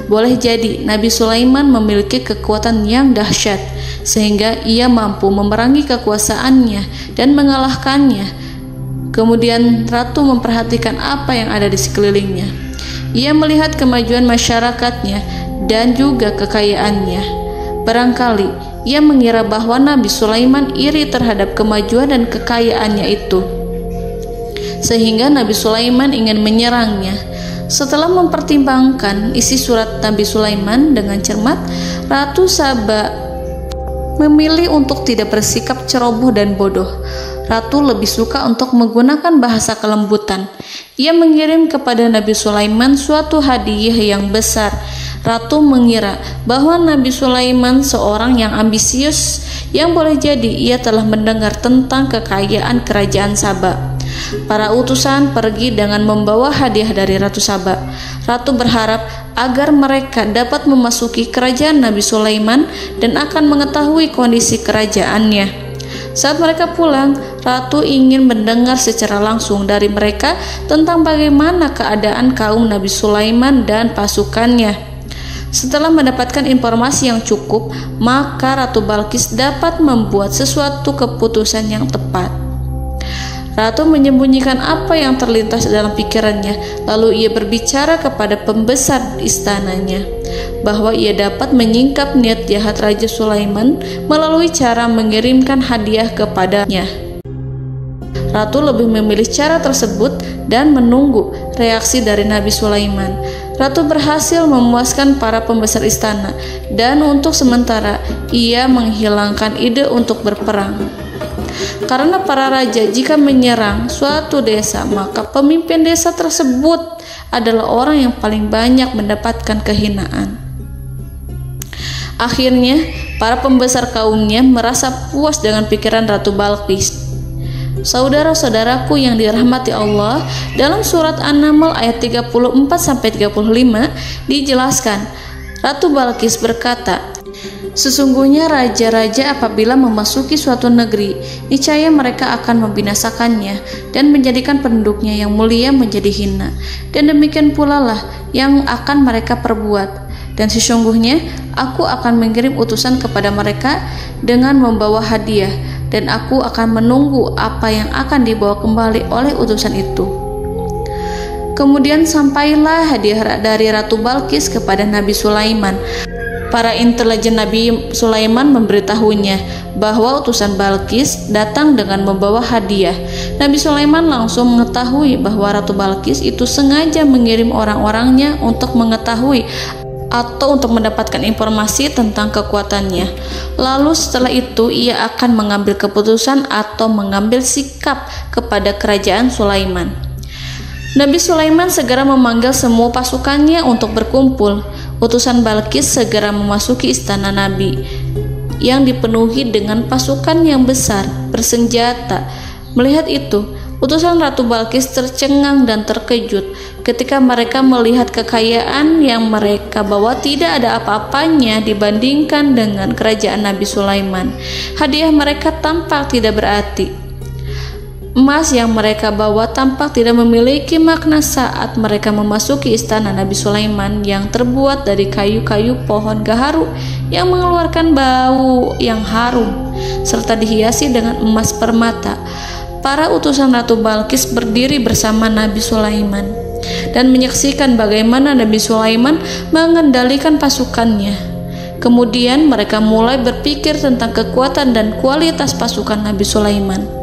boleh jadi Nabi Sulaiman memiliki kekuatan yang dahsyat sehingga ia mampu memerangi kekuasaannya dan mengalahkannya. Kemudian ratu memperhatikan apa yang ada di sekelilingnya. Ia melihat kemajuan masyarakatnya dan juga kekayaannya. Barangkali ia mengira bahwa Nabi Sulaiman iri terhadap kemajuan dan kekayaannya itu, sehingga Nabi Sulaiman ingin menyerangnya. Setelah mempertimbangkan isi surat Nabi Sulaiman dengan cermat, Ratu Saba memilih untuk tidak bersikap ceroboh dan bodoh. Ratu lebih suka untuk menggunakan bahasa kelembutan. Ia mengirim kepada Nabi Sulaiman suatu hadiah yang besar. Ratu mengira bahwa Nabi Sulaiman seorang yang ambisius, yang boleh jadi ia telah mendengar tentang kekayaan kerajaan Saba. Para utusan pergi dengan membawa hadiah dari Ratu Saba. Ratu berharap agar mereka dapat memasuki kerajaan Nabi Sulaiman dan akan mengetahui kondisi kerajaannya. Saat mereka pulang, Ratu ingin mendengar secara langsung dari mereka tentang bagaimana keadaan kaum Nabi Sulaiman dan pasukannya. Setelah mendapatkan informasi yang cukup, maka Ratu Balqis dapat membuat sesuatu keputusan yang tepat. Ratu menyembunyikan apa yang terlintas dalam pikirannya, lalu ia berbicara kepada pembesar istananya bahwa ia dapat menyingkap niat jahat Raja Sulaiman melalui cara mengirimkan hadiah kepadanya. Ratu lebih memilih cara tersebut dan menunggu reaksi dari Nabi Sulaiman. Ratu berhasil memuaskan para pembesar istana, dan untuk sementara ia menghilangkan ide untuk berperang. Karena para raja jika menyerang suatu desa, maka pemimpin desa tersebut adalah orang yang paling banyak mendapatkan kehinaan. Akhirnya, para pembesar kaumnya merasa puas dengan pikiran Ratu Balqis. Saudara-saudaraku yang dirahmati Allah, dalam surat An-Naml ayat 34-35 dijelaskan, Ratu Balqis berkata, "Sesungguhnya raja-raja apabila memasuki suatu negeri, niscaya mereka akan membinasakannya dan menjadikan penduduknya yang mulia menjadi hina. Dan demikian pula lah yang akan mereka perbuat. Dan sesungguhnya aku akan mengirim utusan kepada mereka dengan membawa hadiah, dan aku akan menunggu apa yang akan dibawa kembali oleh utusan itu." Kemudian sampailah hadiah dari Ratu Balqis kepada Nabi Sulaiman. Para intelijen Nabi Sulaiman memberitahunya bahwa utusan Balqis datang dengan membawa hadiah. Nabi Sulaiman langsung mengetahui bahwa Ratu Balqis itu sengaja mengirim orang-orangnya untuk mengetahui atau untuk mendapatkan informasi tentang kekuatannya. Lalu setelah itu ia akan mengambil keputusan atau mengambil sikap kepada kerajaan Sulaiman. Nabi Sulaiman segera memanggil semua pasukannya untuk berkumpul. Utusan Balqis segera memasuki istana Nabi yang dipenuhi dengan pasukan yang besar bersenjata. Melihat itu, utusan Ratu Balqis tercengang dan terkejut ketika mereka melihat kekayaan yang mereka bawa tidak ada apa-apanya dibandingkan dengan kerajaan Nabi Sulaiman. Hadiah mereka tampak tidak berarti. Emas yang mereka bawa tampak tidak memiliki makna saat mereka memasuki istana Nabi Sulaiman yang terbuat dari kayu-kayu pohon gaharu yang mengeluarkan bau yang harum serta dihiasi dengan emas permata. Para utusan Ratu Balqis berdiri bersama Nabi Sulaiman dan menyaksikan bagaimana Nabi Sulaiman mengendalikan pasukannya. Kemudian mereka mulai berpikir tentang kekuatan dan kualitas pasukan Nabi Sulaiman.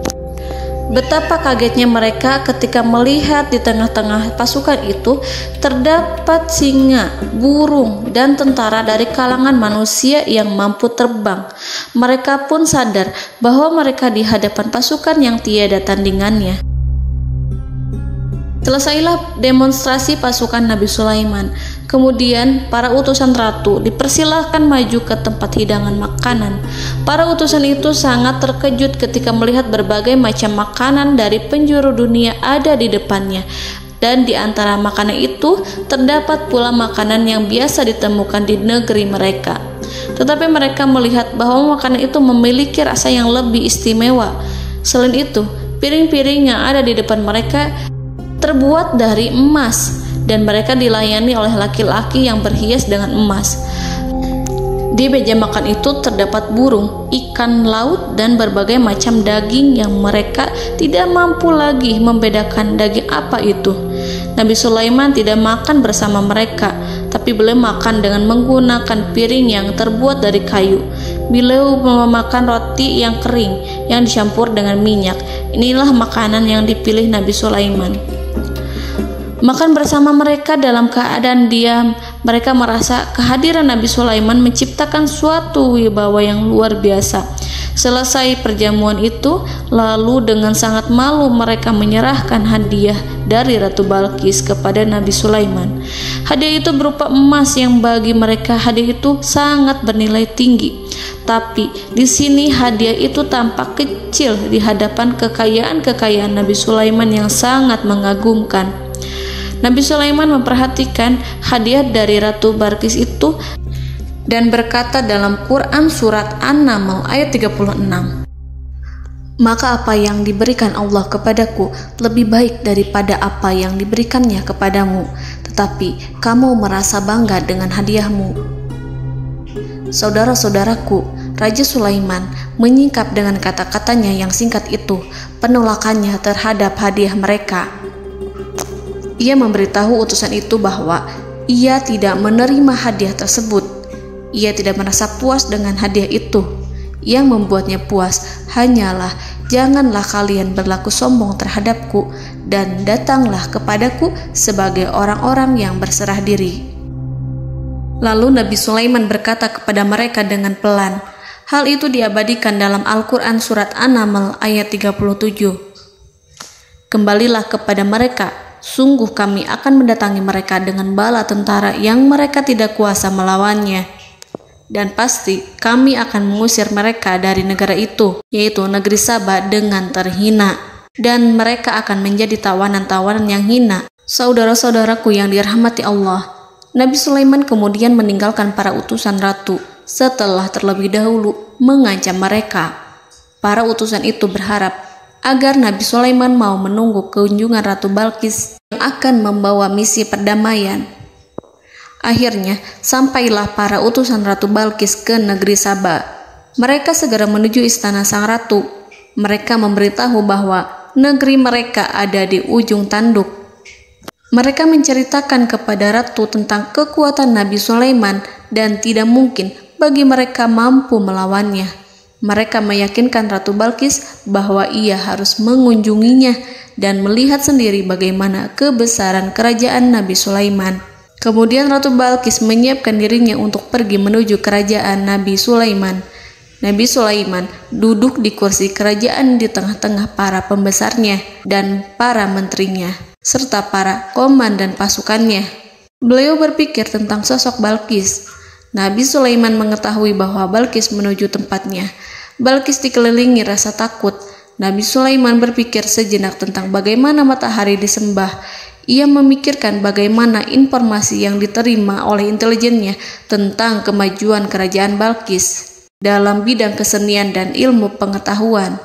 Betapa kagetnya mereka ketika melihat di tengah-tengah pasukan itu terdapat singa, burung, dan tentara dari kalangan manusia yang mampu terbang. Mereka pun sadar bahwa mereka di hadapan pasukan yang tiada tandingannya. Selesailah demonstrasi pasukan Nabi Sulaiman. Kemudian para utusan ratu dipersilahkan maju ke tempat hidangan makanan. Para utusan itu sangat terkejut ketika melihat berbagai macam makanan dari penjuru dunia ada di depannya. Dan di antara makanan itu terdapat pula makanan yang biasa ditemukan di negeri mereka. Tetapi mereka melihat bahwa makanan itu memiliki rasa yang lebih istimewa. Selain itu, piring-piring yang ada di depan mereka terbuat dari emas dan mereka dilayani oleh laki-laki yang berhias dengan emas. Di meja makan itu terdapat burung, ikan laut, dan berbagai macam daging yang mereka tidak mampu lagi membedakan daging apa itu. Nabi Sulaiman tidak makan bersama mereka, tapi beliau makan dengan menggunakan piring yang terbuat dari kayu. Beliau memakan roti yang kering yang dicampur dengan minyak. Inilah makanan yang dipilih Nabi Sulaiman. Makan bersama mereka dalam keadaan diam, mereka merasa kehadiran Nabi Sulaiman menciptakan suatu wibawa yang luar biasa. Selesai perjamuan itu, lalu dengan sangat malu mereka menyerahkan hadiah dari Ratu Balqis kepada Nabi Sulaiman. Hadiah itu berupa emas yang bagi mereka hadiah itu sangat bernilai tinggi. Tapi di sini hadiah itu tampak kecil di hadapan kekayaan Nabi Sulaiman yang sangat mengagumkan. Nabi Sulaiman memperhatikan hadiah dari Ratu Balqis itu dan berkata dalam Quran surat An-Naml ayat 36, "Maka apa yang diberikan Allah kepadaku lebih baik daripada apa yang diberikannya kepadamu, tetapi kamu merasa bangga dengan hadiahmu." Saudara-saudaraku, Raja Sulaiman menyingkap dengan kata-katanya yang singkat itu penolakannya terhadap hadiah mereka. Ia memberitahu utusan itu bahwa ia tidak menerima hadiah tersebut. Ia tidak merasa puas dengan hadiah itu. Yang membuatnya puas hanyalah, janganlah kalian berlaku sombong terhadapku dan datanglah kepadaku sebagai orang-orang yang berserah diri. Lalu Nabi Sulaiman berkata kepada mereka dengan pelan. Hal itu diabadikan dalam Al-Quran surat An-Naml ayat 37. "Kembalilah kepada mereka, sungguh kami akan mendatangi mereka dengan bala tentara yang mereka tidak kuasa melawannya. Dan pasti kami akan mengusir mereka dari negara itu, yaitu negeri Saba, dengan terhina. Dan mereka akan menjadi tawanan-tawanan yang hina." Saudara-saudaraku yang dirahmati Allah, Nabi Sulaiman kemudian meninggalkan para utusan ratu setelah terlebih dahulu mengancam mereka. Para utusan itu berharap agar Nabi Sulaiman mau menunggu kunjungan Ratu Balqis yang akan membawa misi perdamaian. Akhirnya, sampailah para utusan Ratu Balqis ke negeri Saba. Mereka segera menuju istana sang ratu. Mereka memberitahu bahwa negeri mereka ada di ujung tanduk. Mereka menceritakan kepada ratu tentang kekuatan Nabi Sulaiman dan tidak mungkin bagi mereka mampu melawannya. Mereka meyakinkan Ratu Balqis bahwa ia harus mengunjunginya dan melihat sendiri bagaimana kebesaran kerajaan Nabi Sulaiman. Kemudian Ratu Balqis menyiapkan dirinya untuk pergi menuju kerajaan Nabi Sulaiman. Nabi Sulaiman duduk di kursi kerajaan di tengah-tengah para pembesarnya dan para menterinya, serta para komandan pasukannya. Beliau berpikir tentang sosok Balqis. Nabi Sulaiman mengetahui bahwa Balqis menuju tempatnya. Balqis dikelilingi rasa takut. Nabi Sulaiman berpikir sejenak tentang bagaimana matahari disembah. Ia memikirkan bagaimana informasi yang diterima oleh intelijennya tentang kemajuan kerajaan Balqis dalam bidang kesenian dan ilmu pengetahuan.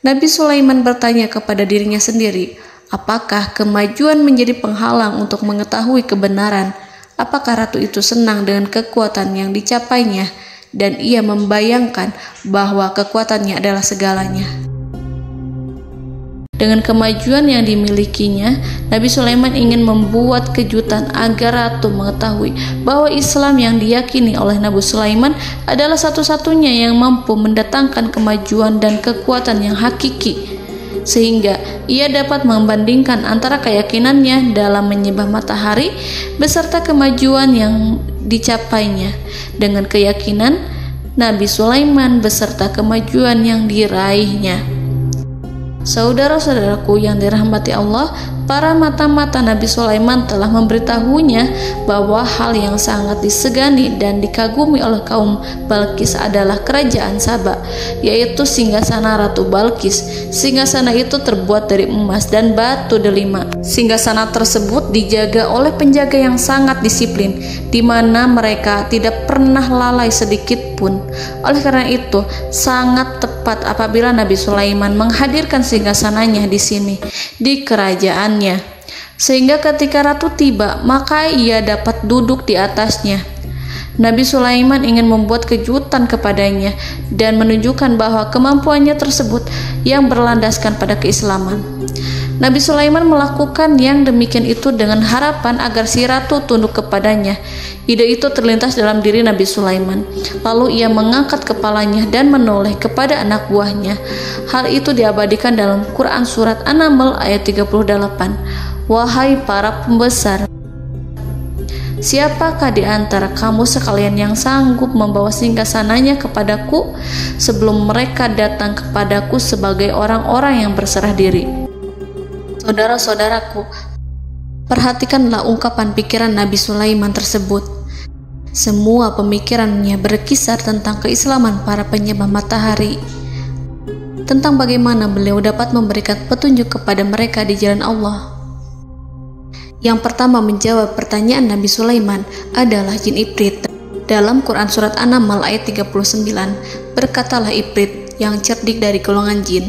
Nabi Sulaiman bertanya kepada dirinya sendiri, apakah kemajuan menjadi penghalang untuk mengetahui kebenaran? Apakah ratu itu senang dengan kekuatan yang dicapainya? Dan ia membayangkan bahwa kekuatannya adalah segalanya. Dengan kemajuan yang dimilikinya, Nabi Sulaiman ingin membuat kejutan agar ratu mengetahui bahwa Islam yang diyakini oleh Nabi Sulaiman adalah satu-satunya yang mampu mendatangkan kemajuan dan kekuatan yang hakiki, sehingga ia dapat membandingkan antara keyakinannya dalam menyembah matahari beserta kemajuan yang dicapainya dengan keyakinan Nabi Sulaiman beserta kemajuan yang diraihnya. Saudara-saudaraku yang dirahmati Allah, para mata-mata Nabi Sulaiman telah memberitahunya bahwa hal yang sangat disegani dan dikagumi oleh kaum Balqis adalah kerajaan Saba, yaitu singgasana Ratu Balqis. Singgasana itu terbuat dari emas dan batu delima. Singgasana tersebut dijaga oleh penjaga yang sangat disiplin, di mana mereka tidak pernah lalai sedikit pun. Oleh karena itu, sangat tepat apabila Nabi Sulaiman menghadirkan singgasananya di sini, di kerajaannya. sehingga ketika ratu tiba, maka ia dapat duduk di atasnya. Nabi Sulaiman ingin membuat kejutan kepadanya dan menunjukkan bahwa kemampuannya tersebut yang berlandaskan pada keislaman. Nabi Sulaiman melakukan yang demikian itu dengan harapan agar si ratu tunduk kepadanya. Ide itu terlintas dalam diri Nabi Sulaiman. Lalu ia mengangkat kepalanya dan menoleh kepada anak buahnya. Hal itu diabadikan dalam Quran Surat An-Naml ayat 38. Wahai para pembesar, siapakah di antara kamu sekalian yang sanggup membawa singgasananya kepadaku sebelum mereka datang kepadaku sebagai orang-orang yang berserah diri? Saudara-saudaraku, perhatikanlah ungkapan pikiran Nabi Sulaiman tersebut. Semua pemikirannya berkisar tentang keislaman para penyembah matahari, tentang bagaimana beliau dapat memberikan petunjuk kepada mereka di jalan Allah. Yang pertama menjawab pertanyaan Nabi Sulaiman adalah jin Ifrit. Dalam Quran Surat An-Naml ayat 39, berkatalah Ifrit yang cerdik dari golongan jin,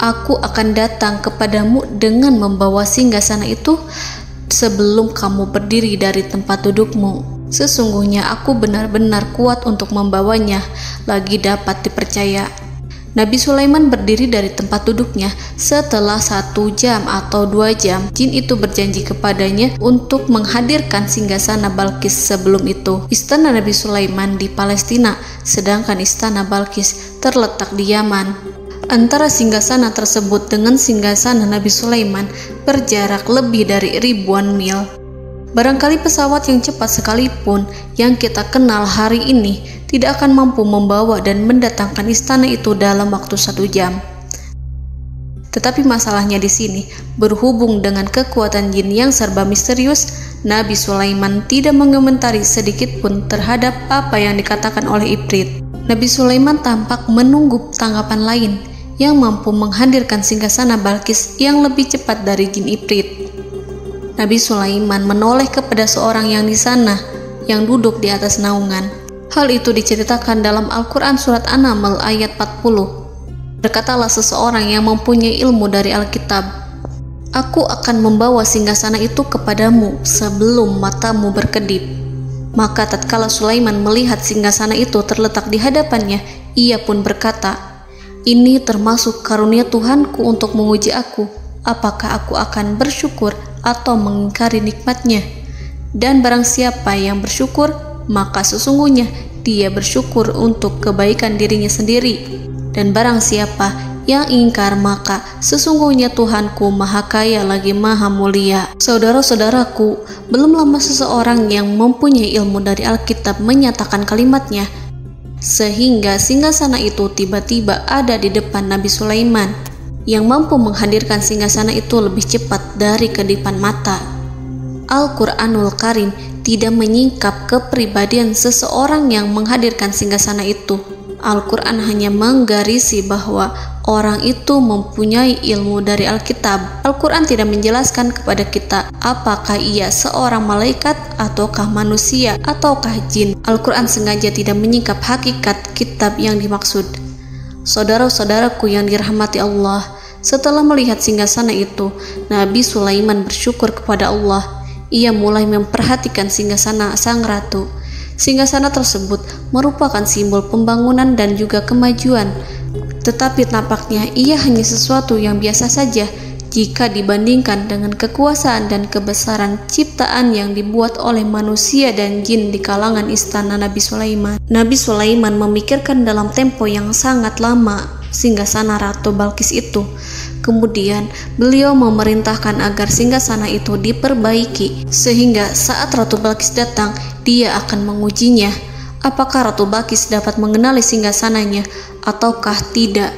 "Aku akan datang kepadamu dengan membawa singgasana itu sebelum kamu berdiri dari tempat dudukmu. Sesungguhnya aku benar-benar kuat untuk membawanya, lagi dapat dipercaya." Nabi Sulaiman berdiri dari tempat duduknya. Setelah 1 jam atau 2 jam, jin itu berjanji kepadanya untuk menghadirkan singgasana Balkis. Sebelum itu, istana Nabi Sulaiman di Palestina, sedangkan istana Balkis terletak di Yaman. Antara singgasana tersebut dengan singgasana Nabi Sulaiman berjarak lebih dari ribuan mil. Barangkali pesawat yang cepat sekalipun yang kita kenal hari ini tidak akan mampu membawa dan mendatangkan istana itu dalam waktu 1 jam. Tetapi masalahnya di sini, berhubung dengan kekuatan jin yang serba misterius, Nabi Sulaiman tidak mengomentari sedikit pun terhadap apa yang dikatakan oleh Ifrit. Nabi Sulaiman tampak menunggu tanggapan lain yang mampu menghadirkan singgasana Balkis yang lebih cepat dari jin Ifrit. Nabi Sulaiman menoleh kepada seorang yang di sana, yang duduk di atas naungan. Hal itu diceritakan dalam Al-Quran Surat An-Naml ayat 40. Berkatalah seseorang yang mempunyai ilmu dari Alkitab, "Aku akan membawa singgasana itu kepadamu sebelum matamu berkedip." Maka tatkala Sulaiman melihat singgasana itu terletak di hadapannya, ia pun berkata, "Ini termasuk karunia Tuhanku untuk menguji aku. Apakah aku akan bersyukur atau mengingkari nikmatnya? Dan barang siapa yang bersyukur, maka sesungguhnya dia bersyukur untuk kebaikan dirinya sendiri. Dan barang siapa yang ingkar, maka sesungguhnya Tuhanku maha kaya lagi maha mulia." Saudara-saudaraku, belum lama seseorang yang mempunyai ilmu dari Alkitab menyatakan kalimatnya, sehingga singgasana itu tiba-tiba ada di depan Nabi Sulaiman, yang mampu menghadirkan singgasana itu lebih cepat dari kedipan mata. Al-Quranul Karim tidak menyingkap kepribadian seseorang yang menghadirkan singgasana itu. Al-Quran hanya menggarisi bahwa orang itu mempunyai ilmu dari Alkitab. Al-Quran tidak menjelaskan kepada kita apakah ia seorang malaikat ataukah manusia ataukah jin. Al-Quran sengaja tidak menyingkap hakikat kitab yang dimaksud. Saudara-saudaraku yang dirahmati Allah, setelah melihat singgasana itu, Nabi Sulaiman bersyukur kepada Allah. Ia mulai memperhatikan singgasana sang ratu. Singgasana tersebut merupakan simbol pembangunan dan juga kemajuan, tetapi tampaknya ia hanya sesuatu yang biasa saja jika dibandingkan dengan kekuasaan dan kebesaran ciptaan yang dibuat oleh manusia dan jin di kalangan istana Nabi Sulaiman. Nabi Sulaiman memikirkan dalam tempo yang sangat lama singgasana Ratu Balkis itu. Kemudian beliau memerintahkan agar singgasana itu diperbaiki, sehingga saat Ratu Balkis datang, dia akan mengujinya. Apakah Ratu Balkis dapat mengenali singgasananya ataukah tidak?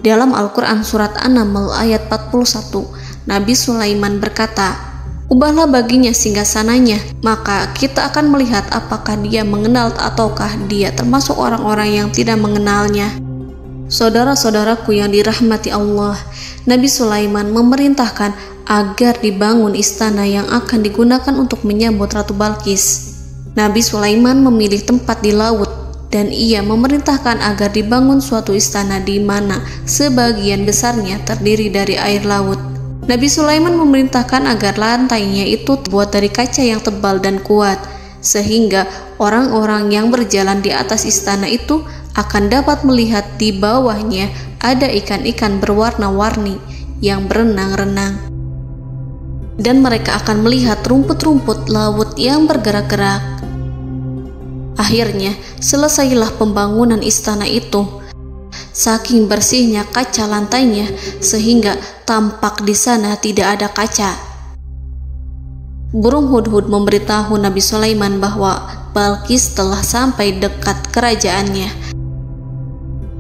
Dalam Al-Quran Surat An-Naml ayat 41, Nabi Sulaiman berkata, "Ubahlah baginya singgasananya, maka kita akan melihat apakah dia mengenal ataukah dia termasuk orang-orang yang tidak mengenalnya." Saudara-saudaraku yang dirahmati Allah, Nabi Sulaiman memerintahkan agar dibangun istana yang akan digunakan untuk menyambut Ratu Balkis. Nabi Sulaiman memilih tempat di laut, dan ia memerintahkan agar dibangun suatu istana di mana sebagian besarnya terdiri dari air laut. Nabi Sulaiman memerintahkan agar lantainya itu terbuat dari kaca yang tebal dan kuat, sehingga orang-orang yang berjalan di atas istana itu akan dapat melihat di bawahnya ada ikan-ikan berwarna-warni yang berenang-renang. Dan mereka akan melihat rumput-rumput laut yang bergerak-gerak. Akhirnya, selesailah pembangunan istana itu. Saking bersihnya kaca lantainya, sehingga tampak di sana tidak ada kaca. Burung hudhud memberitahu Nabi Sulaiman bahwa Balqis telah sampai dekat kerajaannya.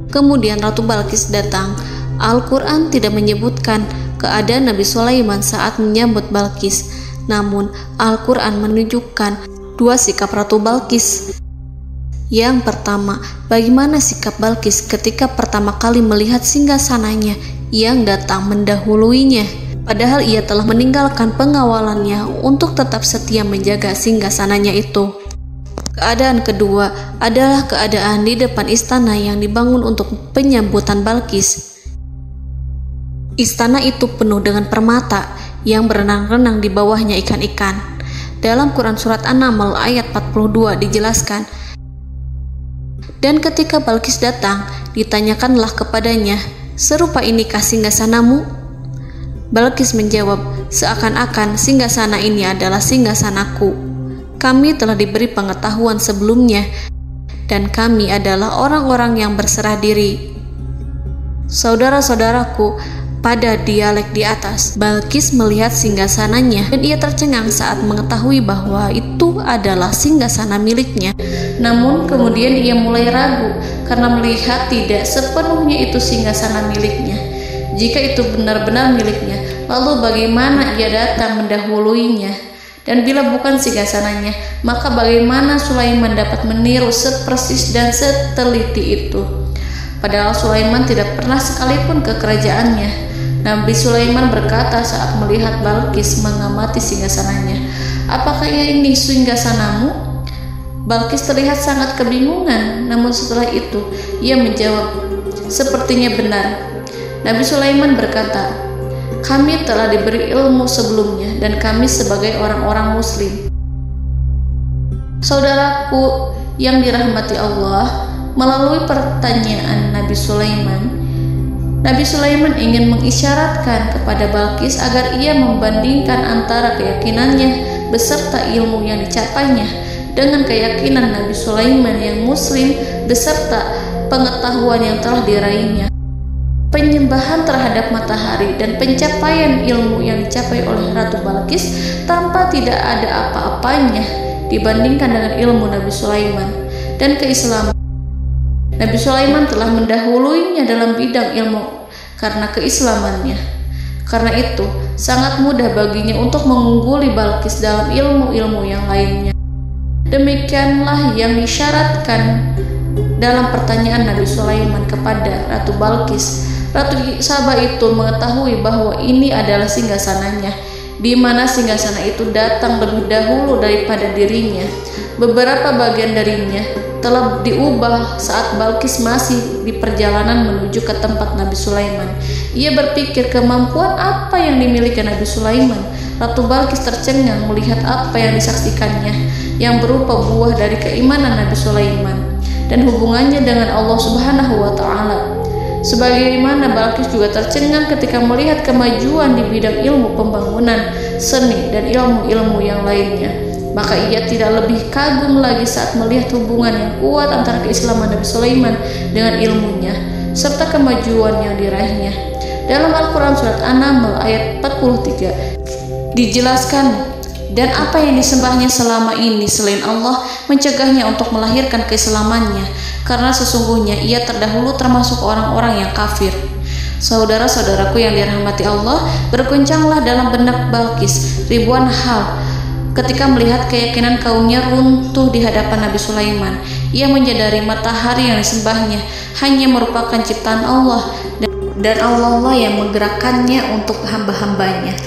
Kemudian Ratu Balqis datang. Al-Quran tidak menyebutkan keadaan Nabi Sulaiman saat menyambut Balqis, namun Al-Quran menunjukkan dua sikap Ratu Balqis. Yang pertama, bagaimana sikap Balqis ketika pertama kali melihat singgasananya yang datang mendahuluinya, padahal ia telah meninggalkan pengawalannya untuk tetap setia menjaga singgasananya itu. Keadaan kedua adalah keadaan di depan istana yang dibangun untuk penyambutan Balqis. Istana itu penuh dengan permata yang berenang-renang di bawahnya ikan-ikan. Dalam Quran Surat An-Naml ayat 42 dijelaskan, dan ketika Balqis datang, ditanyakanlah kepadanya, "Serupa inikah singgasanamu?" Balqis menjawab, "Seakan-akan singgasana ini adalah singgasanaku. Kami telah diberi pengetahuan sebelumnya, dan kami adalah orang-orang yang berserah diri." Saudara-saudaraku, pada dialek di atas, Balqis melihat singgasananya dan ia tercengang saat mengetahui bahwa itu adalah singgasana miliknya. Namun kemudian ia mulai ragu karena melihat tidak sepenuhnya itu singgasana miliknya. Jika itu benar-benar miliknya, lalu bagaimana ia datang mendahuluinya? Dan bila bukan singgasananya, maka bagaimana Sulaiman dapat meniru sepersis dan seteliti itu? Padahal Sulaiman tidak pernah sekalipun ke kerajaannya. Nabi Sulaiman berkata saat melihat Balqis mengamati singgasananya, "Apakah ini singgasanamu?" Balqis terlihat sangat kebingungan, namun setelah itu ia menjawab, "Sepertinya benar." Nabi Sulaiman berkata, "Kami telah diberi ilmu sebelumnya dan kami sebagai orang-orang muslim." Saudaraku yang dirahmati Allah, melalui pertanyaan Nabi Sulaiman ingin mengisyaratkan kepada Balqis agar ia membandingkan antara keyakinannya beserta ilmu yang dicapainya dengan keyakinan Nabi Sulaiman yang muslim beserta pengetahuan yang telah diraihnya. Penyembahan terhadap matahari dan pencapaian ilmu yang dicapai oleh Ratu Balqis tanpa tidak ada apa-apanya dibandingkan dengan ilmu Nabi Sulaiman dan keislaman. Nabi Sulaiman telah mendahuluinya dalam bidang ilmu karena keislamannya. Karena itu, sangat mudah baginya untuk mengungguli Balqis dalam ilmu-ilmu yang lainnya. Demikianlah yang disyaratkan dalam pertanyaan Nabi Sulaiman kepada Ratu Balqis. Ratu Saba itu mengetahui bahwa ini adalah singgasananya, di mana singgasana itu datang lebih dahulu daripada dirinya. Beberapa bagian darinya telah diubah saat Balqis masih di perjalanan menuju ke tempat Nabi Sulaiman. Ia berpikir kemampuan apa yang dimiliki Nabi Sulaiman. Ratu Balqis tercengang melihat apa yang disaksikannya, yang berupa buah dari keimanan Nabi Sulaiman dan hubungannya dengan Allah Subhanahu wa Ta'ala. Sebagaimana Balqis juga tercengang ketika melihat kemajuan di bidang ilmu pembangunan, seni, dan ilmu-ilmu yang lainnya. Maka ia tidak lebih kagum lagi saat melihat hubungan yang kuat antara keislaman Nabi Sulaiman dengan ilmunya serta kemajuan yang diraihnya. Dalam Al-Quran Surat An-Naml ayat 43 dijelaskan, dan apa yang disembahnya selama ini selain Allah mencegahnya untuk melahirkan keislamannya, karena sesungguhnya ia terdahulu termasuk orang-orang yang kafir. Saudara-saudaraku yang dirahmati Allah, berguncanglah dalam benak Balqis ribuan hal ketika melihat keyakinan kaumnya runtuh di hadapan Nabi Sulaiman. Ia menyadari matahari yang disembahnya hanya merupakan ciptaan Allah, dan Allah lah yang menggerakkannya untuk hamba-hambanya.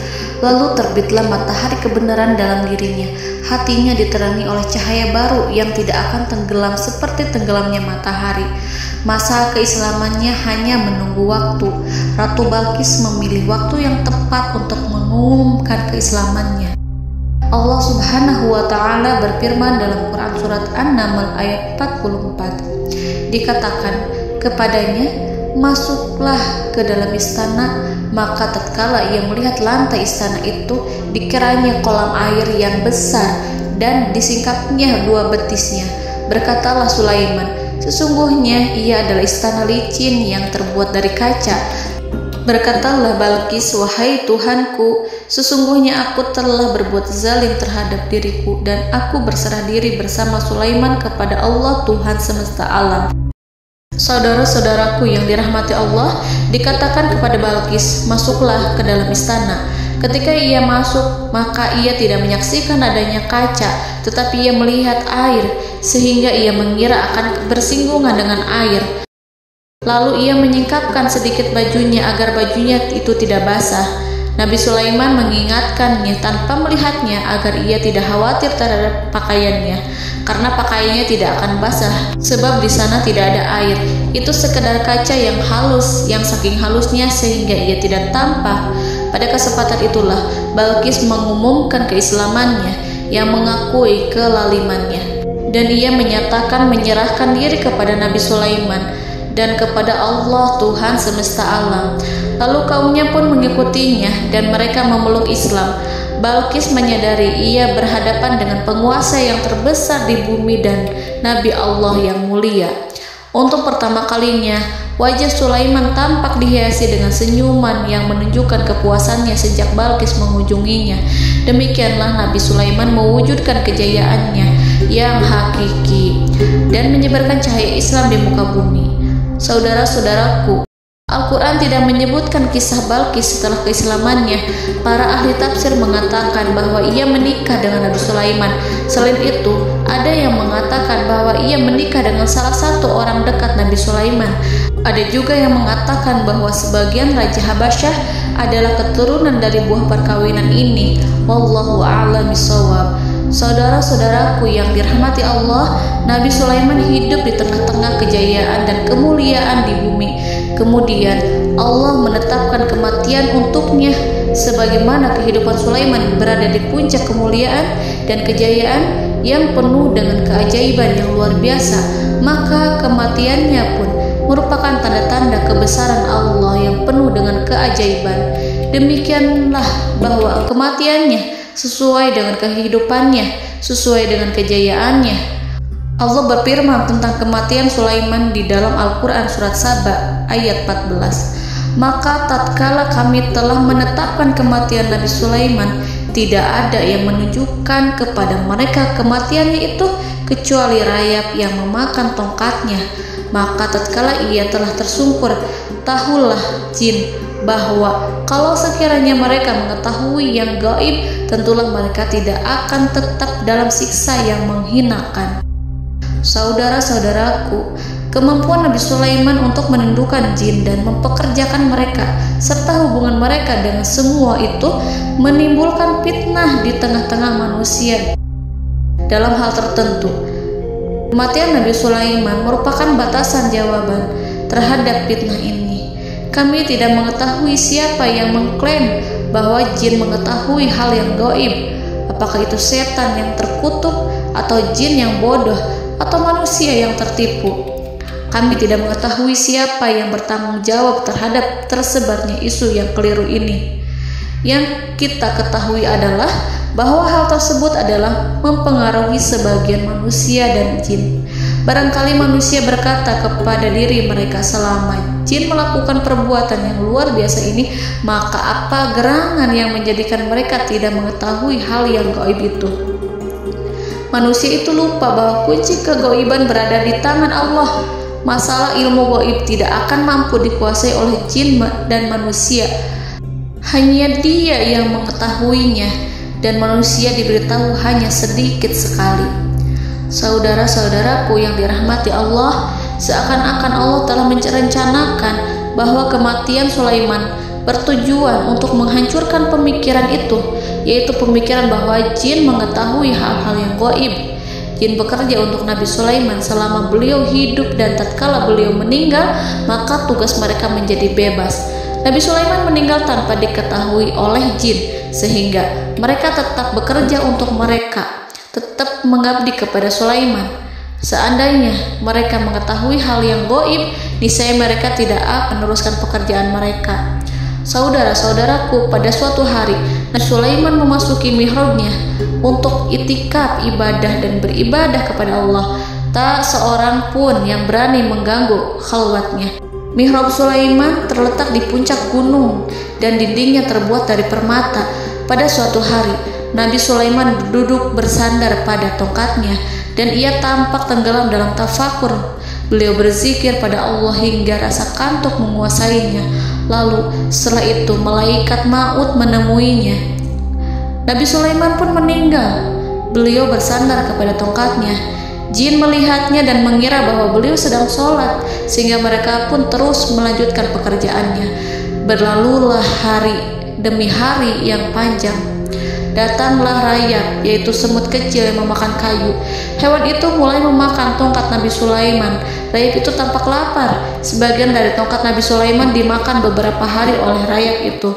Lalu terbitlah matahari kebenaran dalam dirinya. Hatinya diterangi oleh cahaya baru yang tidak akan tenggelam seperti tenggelamnya matahari. Masa keislamannya hanya menunggu waktu. Ratu Balqis memilih waktu yang tepat untuk mengumumkan keislamannya. Allah Subhanahu wa Ta'ala berfirman dalam Quran Surat An-Naml ayat 44. Dikatakan kepadanya, masuklah ke dalam istana. Maka tatkala ia melihat lantai istana itu, dikiranya kolam air yang besar dan disingkapnya 2 betisnya. Berkatalah Sulaiman, sesungguhnya ia adalah istana licin yang terbuat dari kaca. Berkatalah Balqis, wahai Tuhanku, sesungguhnya aku telah berbuat zalim terhadap diriku dan aku berserah diri bersama Sulaiman kepada Allah Tuhan semesta alam. Saudara-saudaraku yang dirahmati Allah, dikatakan kepada Balqis, masuklah ke dalam istana. Ketika ia masuk, maka ia tidak menyaksikan adanya kaca, tetapi ia melihat air, sehingga ia mengira akan bersinggungan dengan air. Lalu ia menyingkapkan sedikit bajunya agar bajunya itu tidak basah. Nabi Sulaiman mengingatkannya tanpa melihatnya agar ia tidak khawatir terhadap pakaiannya, karena pakaiannya tidak akan basah sebab di sana tidak ada air. Itu sekedar kaca yang halus, yang saking halusnya sehingga ia tidak tampak. Pada kesempatan itulah Balqis mengumumkan keislamannya yang mengakui kelalimannya, dan ia menyatakan menyerahkan diri kepada Nabi Sulaiman dan kepada Allah Tuhan semesta alam. Lalu kaumnya pun mengikutinya dan mereka memeluk Islam. Balqis menyadari ia berhadapan dengan penguasa yang terbesar di bumi dan Nabi Allah yang mulia. Untuk pertama kalinya, wajah Sulaiman tampak dihiasi dengan senyuman yang menunjukkan kepuasannya sejak Balqis mengunjunginya. Demikianlah Nabi Sulaiman mewujudkan kejayaannya yang hakiki dan menyebarkan cahaya Islam di muka bumi. Saudara-saudaraku, Al-Quran tidak menyebutkan kisah Balqis setelah keislamannya. Para ahli tafsir mengatakan bahwa ia menikah dengan Nabi Sulaiman. Selain itu, ada yang mengatakan bahwa ia menikah dengan salah satu orang dekat Nabi Sulaiman. Ada juga yang mengatakan bahwa sebagian Raja Habasyah adalah keturunan dari buah perkawinan ini. Wallahu a'lam bishawab. Saudara-saudaraku yang dirahmati Allah, Nabi Sulaiman hidup di tengah-tengah kejayaan dan kemuliaan di bumi. Kemudian Allah menetapkan kematian untuknya, sebagaimana kehidupan Sulaiman berada di puncak kemuliaan dan kejayaan yang penuh dengan keajaiban yang luar biasa, maka kematiannya pun merupakan tanda-tanda kebesaran Allah yang penuh dengan keajaiban. Demikianlah bahwa kematiannya sesuai dengan kehidupannya, sesuai dengan kejayaannya. Allah berfirman tentang kematian Sulaiman di dalam Al-Quran Surat Saba ayat 14. Maka tatkala kami telah menetapkan kematian Nabi Sulaiman, tidak ada yang menunjukkan kepada mereka kematiannya itu kecuali rayap yang memakan tongkatnya. Maka tatkala ia telah tersungkur, tahulah jin bahwa kalau sekiranya mereka mengetahui yang gaib, tentulah mereka tidak akan tetap dalam siksa yang menghinakan. Saudara-saudaraku, kemampuan Nabi Sulaiman untuk menundukkan jin dan mempekerjakan mereka serta hubungan mereka dengan semua itu menimbulkan fitnah di tengah-tengah manusia dalam hal tertentu. Kematian Nabi Sulaiman merupakan batasan jawaban terhadap fitnah ini. Kami tidak mengetahui siapa yang mengklaim bahwa jin mengetahui hal yang gaib. Apakah itu setan yang terkutuk, atau jin yang bodoh, atau manusia yang tertipu? Kami tidak mengetahui siapa yang bertanggung jawab terhadap tersebarnya isu yang keliru ini. Yang kita ketahui adalah bahwa hal tersebut adalah mempengaruhi sebagian manusia dan jin. Barangkali manusia berkata kepada diri mereka, selama jin melakukan perbuatan yang luar biasa ini, maka apa gerangan yang menjadikan mereka tidak mengetahui hal yang gaib itu? Manusia itu lupa bahwa kunci kegaiban berada di tangan Allah. Masalah ilmu gaib tidak akan mampu dikuasai oleh jin dan manusia. Hanya Dia yang mengetahuinya, dan manusia diberitahu hanya sedikit sekali. Saudara-saudaraku yang dirahmati Allah, seakan-akan Allah telah merencanakan bahwa kematian Sulaiman bertujuan untuk menghancurkan pemikiran itu, yaitu pemikiran bahwa jin mengetahui hal-hal yang gaib. Jin bekerja untuk Nabi Sulaiman selama beliau hidup, dan tatkala beliau meninggal, maka tugas mereka menjadi bebas. Nabi Sulaiman meninggal tanpa diketahui oleh jin, sehingga mereka tetap bekerja untuk mereka, tetap mengabdi kepada Sulaiman. Seandainya mereka mengetahui hal yang gaib, niscaya mereka tidak akan meneruskan pekerjaan mereka. Saudara-saudaraku, pada suatu hari Nabi Sulaiman memasuki mihrabnya untuk itikaf ibadah dan beribadah kepada Allah. Tak seorang pun yang berani mengganggu khalwatnya. Mihrab Sulaiman terletak di puncak gunung dan dindingnya terbuat dari permata. Pada suatu hari, Nabi Sulaiman duduk bersandar pada tongkatnya dan ia tampak tenggelam dalam tafakur. Beliau berzikir pada Allah hingga rasa kantuk menguasainya. Lalu setelah itu malaikat maut menemuinya. Nabi Sulaiman pun meninggal. Beliau bersandar kepada tongkatnya. Jin melihatnya dan mengira bahwa beliau sedang sholat, sehingga mereka pun terus melanjutkan pekerjaannya. Berlalulah hari demi hari yang panjang. Datanglah rayap, yaitu semut kecil yang memakan kayu. Hewan itu mulai memakan tongkat Nabi Sulaiman. Rayap itu tampak lapar. Sebagian dari tongkat Nabi Sulaiman dimakan beberapa hari oleh rayap itu.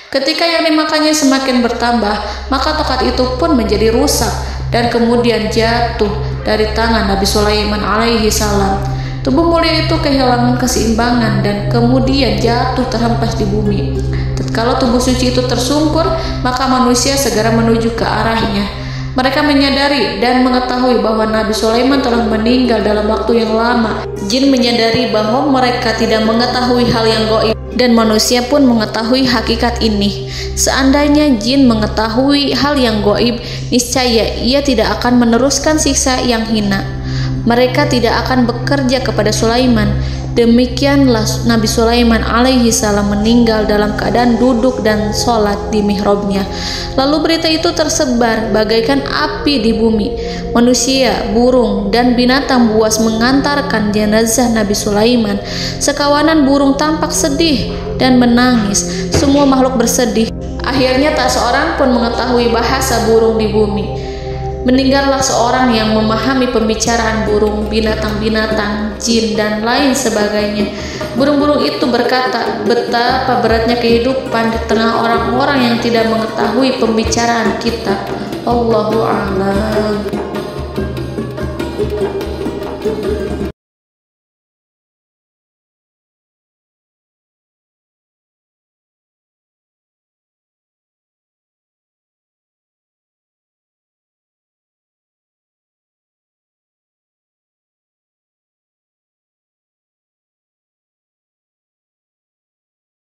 Ketika yang dimakannya semakin bertambah, maka tongkat itu pun menjadi rusak dan kemudian jatuh dari tangan Nabi Sulaiman alaihi salam. Tubuh mulia itu kehilangan keseimbangan dan kemudian jatuh terhempas di bumi. Tatkala tubuh suci itu tersungkur, maka manusia segera menuju ke arahnya. Mereka menyadari dan mengetahui bahwa Nabi Sulaiman telah meninggal dalam waktu yang lama. Jin menyadari bahwa mereka tidak mengetahui hal yang gaib, dan manusia pun mengetahui hakikat ini. Seandainya jin mengetahui hal yang gaib, niscaya ia tidak akan meneruskan siksa yang hina. Mereka tidak akan bekerja kepada Sulaiman. Demikianlah Nabi Sulaiman alaihi salam meninggal dalam keadaan duduk dan sholat di mihrabnya. Lalu berita itu tersebar bagaikan api di bumi. Manusia, burung, dan binatang buas mengantarkan jenazah Nabi Sulaiman. Sekawanan burung tampak sedih dan menangis. Semua makhluk bersedih. Akhirnya tak seorang pun mengetahui bahasa burung di bumi. Meninggallah seorang yang memahami pembicaraan burung, binatang-binatang, jin, dan lain sebagainya. Burung-burung itu berkata, betapa beratnya kehidupan di tengah orang-orang yang tidak mengetahui pembicaraan kita. Allahu a'lam.